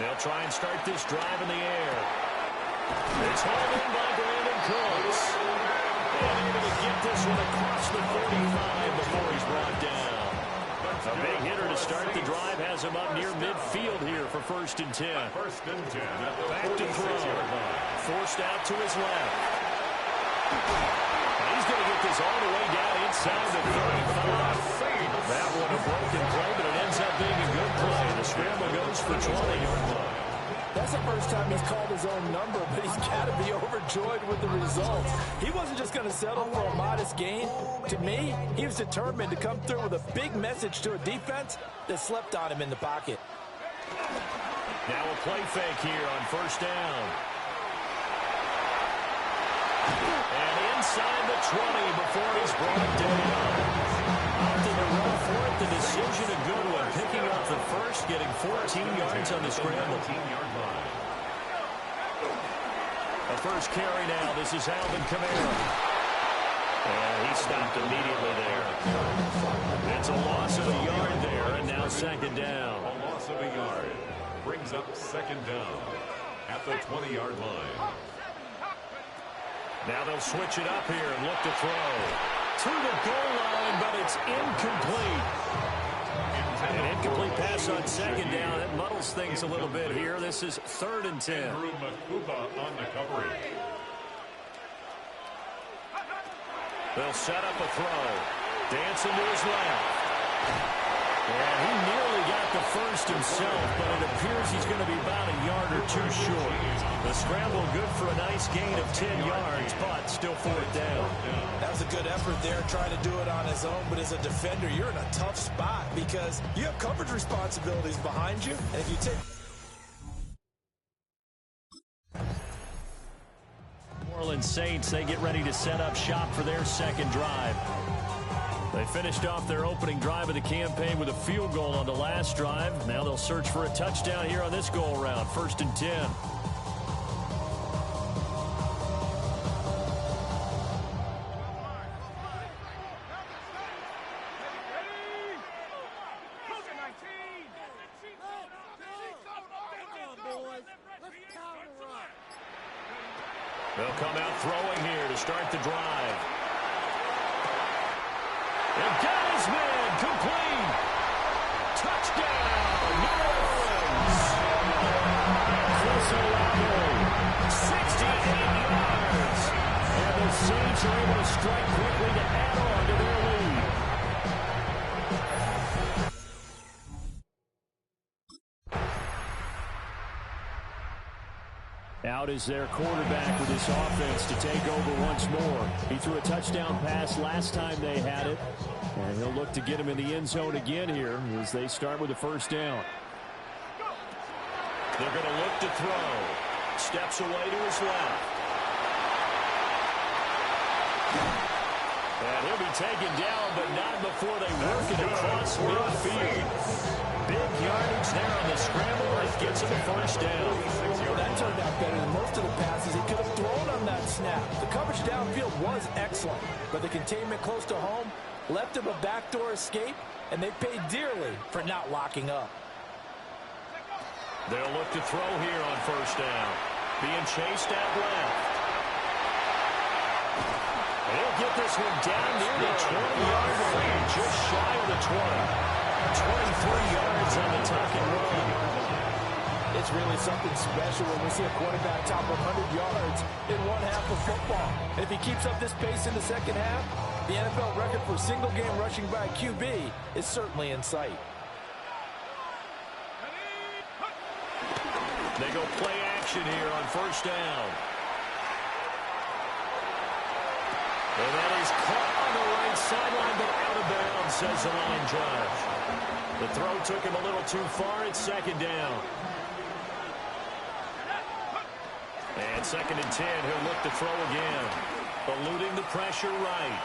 They'll try and start this drive in the air. It's hauled in by Brandon Cooks. And able to get this one across the 45 before he's brought down. A big hitter to start the drive has him up near midfield here for 1st and 10. 1st and 10. Back to throw. Forced out to his left. And he's going to get this all the way down inside the 35. That one a broken play, but it ends up being a good play. The scramble goes for 20. That's the first time he's called his own number, but he's got to be overjoyed with the results. He wasn't just going to settle for a modest gain. To me, he was determined to come through with a big message to a defense that slept on him in the pocket. Now a play fake here on 1st down. And inside the 20 before he's brought down. Opted to run for it. The decision a good one. Picking up the first, getting 14 yards on the scramble. A first carry now. This is Alvin Kamara. And he stopped immediately there. That's a loss of a yard there, and now 2nd down. A loss of a yard brings up 2nd down at the 20-yard line. Now they'll switch it up here and look to throw. To the goal line, but it's incomplete. An incomplete pass on 2nd down. It muddles things a little bit here. This is 3rd and 10. Andrew Makuba on the coverage. They'll set up a throw. Dancing to his left. And he nearly got the first himself, but it appears he's going to be about a yard or two short. The scramble good for a nice gain of 10 yards, but still 4th down. That was a good effort there, trying to do it on his own, but as a defender, you're in a tough spot because you have coverage responsibilities behind you, and if you take... New Orleans Saints, they get ready to set up shop for their 2nd drive. They finished off their opening drive of the campaign with a field goal on the last drive. Now they'll search for a touchdown here on this go-around. 1st and 10. They'll come out throwing here to start the drive. And got his man complete. Touchdown, New Orleans. Chris Olave, 68 yards. And the Saints are able to strike quickly to add on to their lead. Out is their quarterback with this offense to take over once more. He threw a touchdown pass last time they had it, and he'll look to get him in the end zone again here as they start with a 1st down. They're going to look to throw. Steps away to his left. And he'll be taken down, but not before they work it across midfield. Big yardage there on the scramble. It gets him a first down. That turned out better than most of the passes he could have thrown on that snap. The coverage downfield was excellent, but the containment close to home left him a backdoor escape, and they paid dearly for not locking up. They'll look to throw here on first down. Being chased out left. And he'll get this one down near the 20-yard line, just shy of the 20. 23 yards on the tuck and run. It's really something special when we see a quarterback top 100 yards in one half of football. And if he keeps up this pace in the second half, the NFL record for single-game rushing by QB is certainly in sight. They go play action here on first down. And that is caught on the right sideline, but out of bounds, says the line judge. The throw took him a little too far. It's second down. And second and 10, he'll look to throw again. Eluding the pressure right.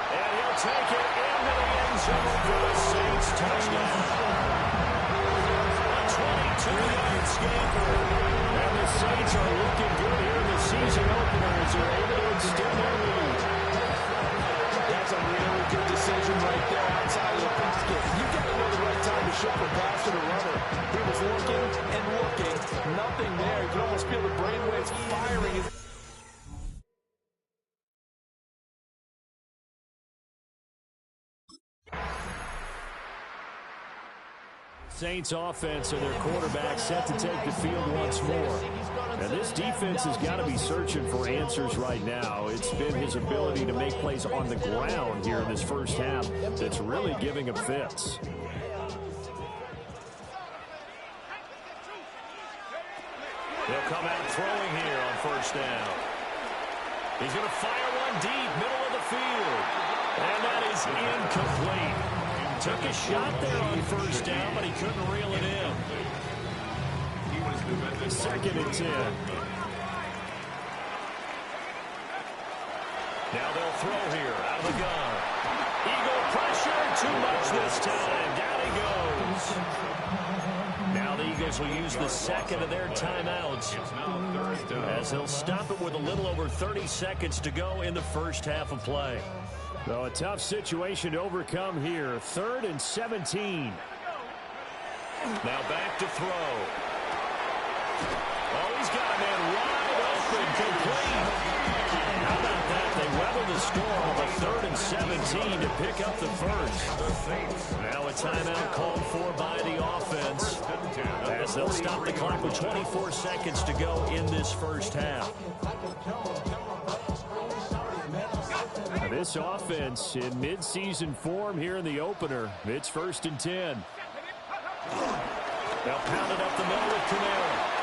And he'll take it into the end zone for the Saints touchdown. A 22-yard scamper. And the Saints are looking good here in the season opener as they're able to extend their lead. That's a really good decision right there outside of the pocket. You've got to know the right time to shift from pass to the runner. He was looking and looking. Nothing there. You can almost feel the brainwaves firing. Saints offense and their quarterback set to take the field once more. Now this defense has got to be searching for answers right now. It's been his ability to make plays on the ground here in this first half that's really giving him fits. They'll come out throwing here on first down. He's going to fire one deep, middle of the field. And that is incomplete. Took a shot there on first down, but he couldn't reel it in. Second and 10. Now they'll throw here out of the gun. Eagle pressure, too much this time. Down he goes. Now the Eagles will use the second of their timeouts as they'll stop it with a little over 30 seconds to go in the first half of play. So a tough situation to overcome here. 3rd and 17. Now back to throw. Oh, he's got a man wide open, complete. How about that? They weather the storm with a 3rd and 17 to pick up the first. Now a timeout called for by the offense as they'll stop the clock with 24 seconds to go in this first half. This offense in midseason form here in the opener. It's 1st and 10. They'll pound it up the middle with Camara.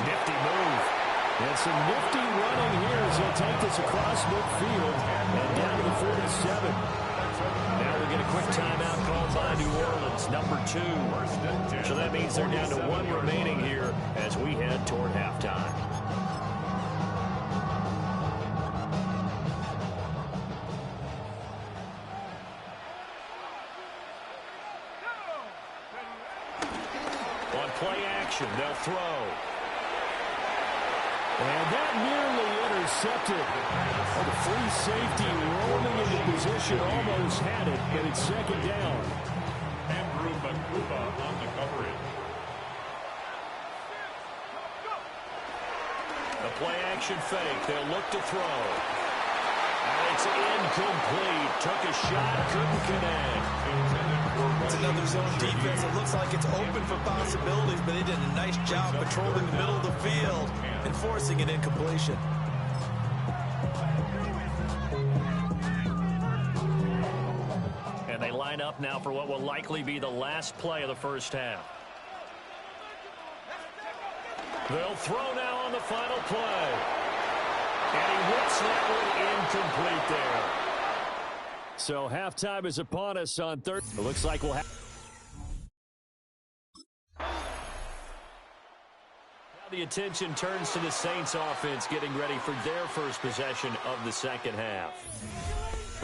Nifty move. And some nifty running here as he'll take this across midfield and down to the 47. Now we'll get a quick timeout called by New Orleans, number 2. So that means they're down to 1 remaining here as we head toward halftime. Play action, they'll throw. And that nearly intercepted. Oh, the free safety rolling into position, almost had it, but it's second down. Andrew Bakuba on the coverage. The play action fake, they'll look to throw. And it's incomplete. Took a shot, couldn't connect. It's another zone defense. It looks like it's open for possibilities, but they did a nice job patrolling the middle of the field and forcing an incompletion. And they line up now for what will likely be the last play of the first half. They'll throw now on the final play. And he whips that one incomplete there. So halftime is upon us on third. It looks like we'll have. The attention turns to the Saints offense getting ready for their first possession of the second half.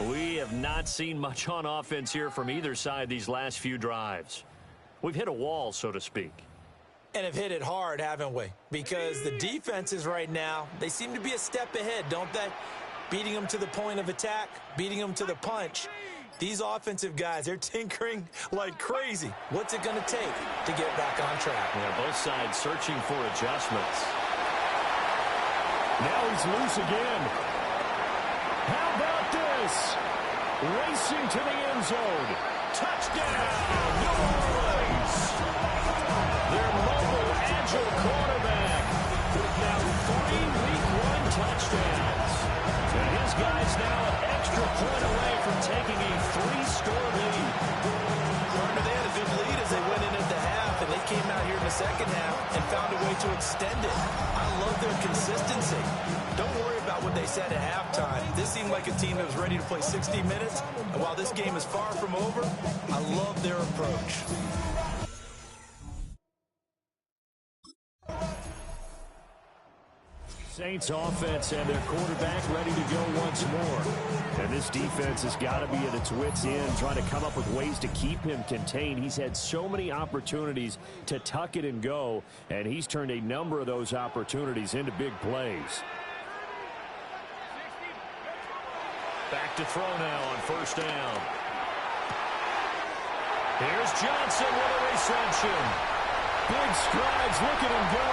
We have not seen much on offense here from either side these last few drives. We've hit a wall, so to speak. And have hit it hard, haven't we? Because the defenses right now, they seem to be a step ahead, don't they? Beating them to the point of attack, beating them to the punch. These offensive guys, they're tinkering like crazy. What's it going to take to get back on track? Yeah, both sides searching for adjustments. Now he's loose again. How about this? Racing to the end zone. Touchdown, New Orleans. Their mobile, agile quarterback with now 3 Week 1 touchdowns. And his guys now an extra point away from taking a 3-score lead. Partner, they had a good lead as they went in at the half, and they came out here in the second half and found a way to extend it. I love their consistency. Don't worry about what they said at halftime. This seemed like a team that was ready to play 60 minutes, and while this game is far from over, I love their approach. Saints offense and their quarterback ready to go once more. And this defense has got to be at its wits' end, trying to come up with ways to keep him contained. He's had so many opportunities to tuck it and go, and he's turned a number of those opportunities into big plays. Back to throw now on first down. Here's Johnson with a reception. Big strides, look at him go.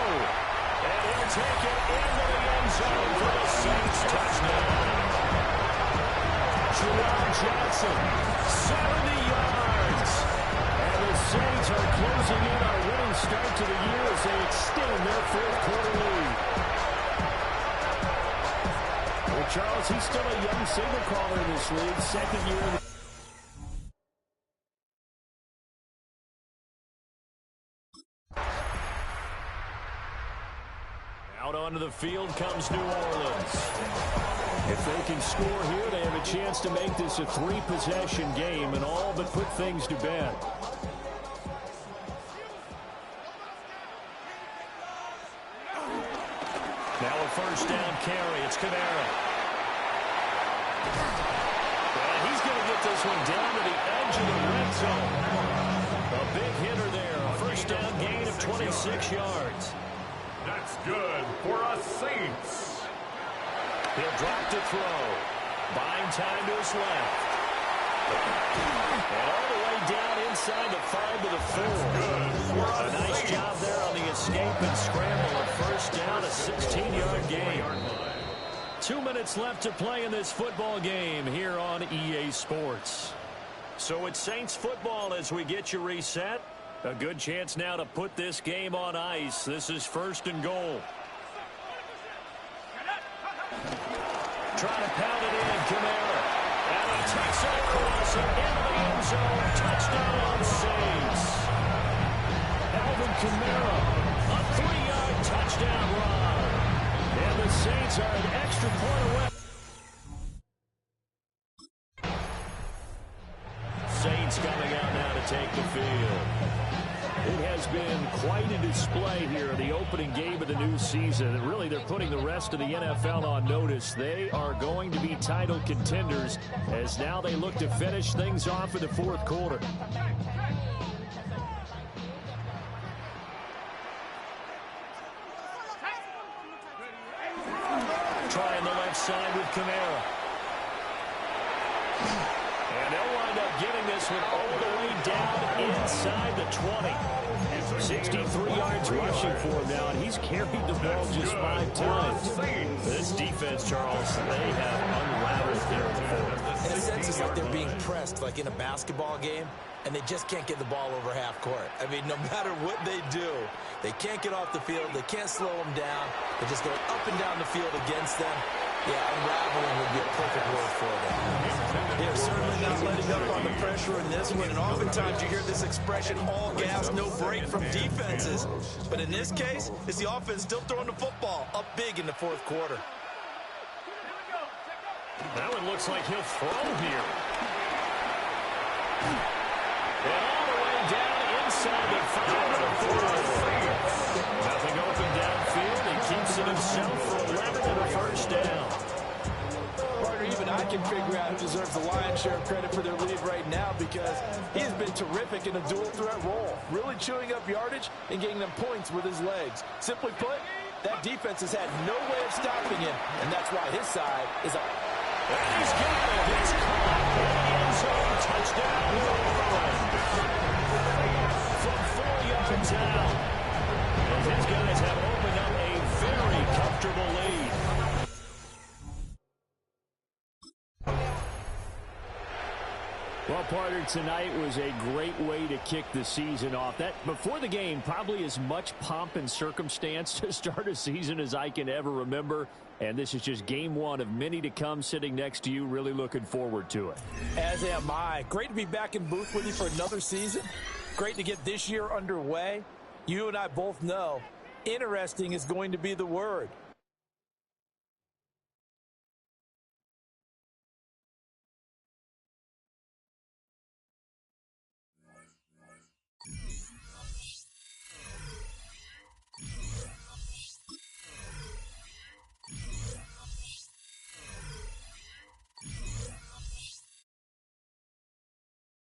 And he'll take it into the end zone for the Saints touchdown. Jerome Johnson, 70 yards. And the Saints are closing in on a winning start to the year as they extend their fourth-quarter lead. Well, Charles, he's still a young signal caller in this league, second year in the Out onto the field comes New Orleans. If they can score here, they have a chance to make this a 3-possession game and all but put things to bed. Now a first down carry. It's Kamara. And he's going to get this one down to the edge of the red zone. A big hitter there. A first down gain of 26 yards. That's good for a Saints. He'll drop to throw. Buying time to his left. And all the way down inside the 5 to the 4. A nice job there on the escape and scramble. A first down, a 16-yard gain. 2 minutes left to play in this football game here on EA Sports. So it's Saints football as we get you reset. A good chance now to put this game on ice. This is first and goal. Trying to pound it in, Kamara. And he takes it across and into the end zone. Touchdown, Saints. Alvin Kamara, A 3-yard touchdown run. and the Saints are an extra point away. Saints coming out now to take the field. It has been quite a display here, the opening game of the new season. And really, they're putting the rest of the NFL on notice. They are going to be title contenders as now they look to finish things off in the fourth quarter. Trying the left side with Kamara. And they'll wind up getting this one all the way down inside the 20. 63 yards rushing for him now, and he's carried the ball just 5 times. This defense, Charles, they have unraveled here in the fourth. In a sense, it's like they're being pressed, like in a basketball game, and they just can't get the ball over half court. I mean, no matter what they do, they can't get off the field. They can't slow them down. They're just going up and down the field against them. Yeah, unraveling would be a perfect word for them. They're certainly not letting up on the pressure in this one, and oftentimes you hear this expression, all gas, no break from defenses. But in this case, it's the offense still throwing the football up big in the fourth quarter. That one looks like he'll throw here. And all the way down inside the 5 to the 4. Nothing open down it himself for 11 and a first down. Partner, even I can figure out who deserves the lion's share of credit for their lead right now because he's been terrific in a dual threat role, really chewing up yardage and getting them points with his legs. Simply put, that defense has had no way of stopping him, and that's why his side is up. And he's got it. It's caught in the end zone. Touchdown, New Orleans. From 4 yards out. And his guys have opened up a very comfortable lead. Well, partner, tonight was a great way to kick the season off. That before the game, probably as much pomp and circumstance to start a season as I can ever remember. And this is just game one of many to come sitting next to you. Really looking forward to it. As am I. Great to be back in booth with you for another season. Great to get this year underway. You and I both know interesting is going to be the word.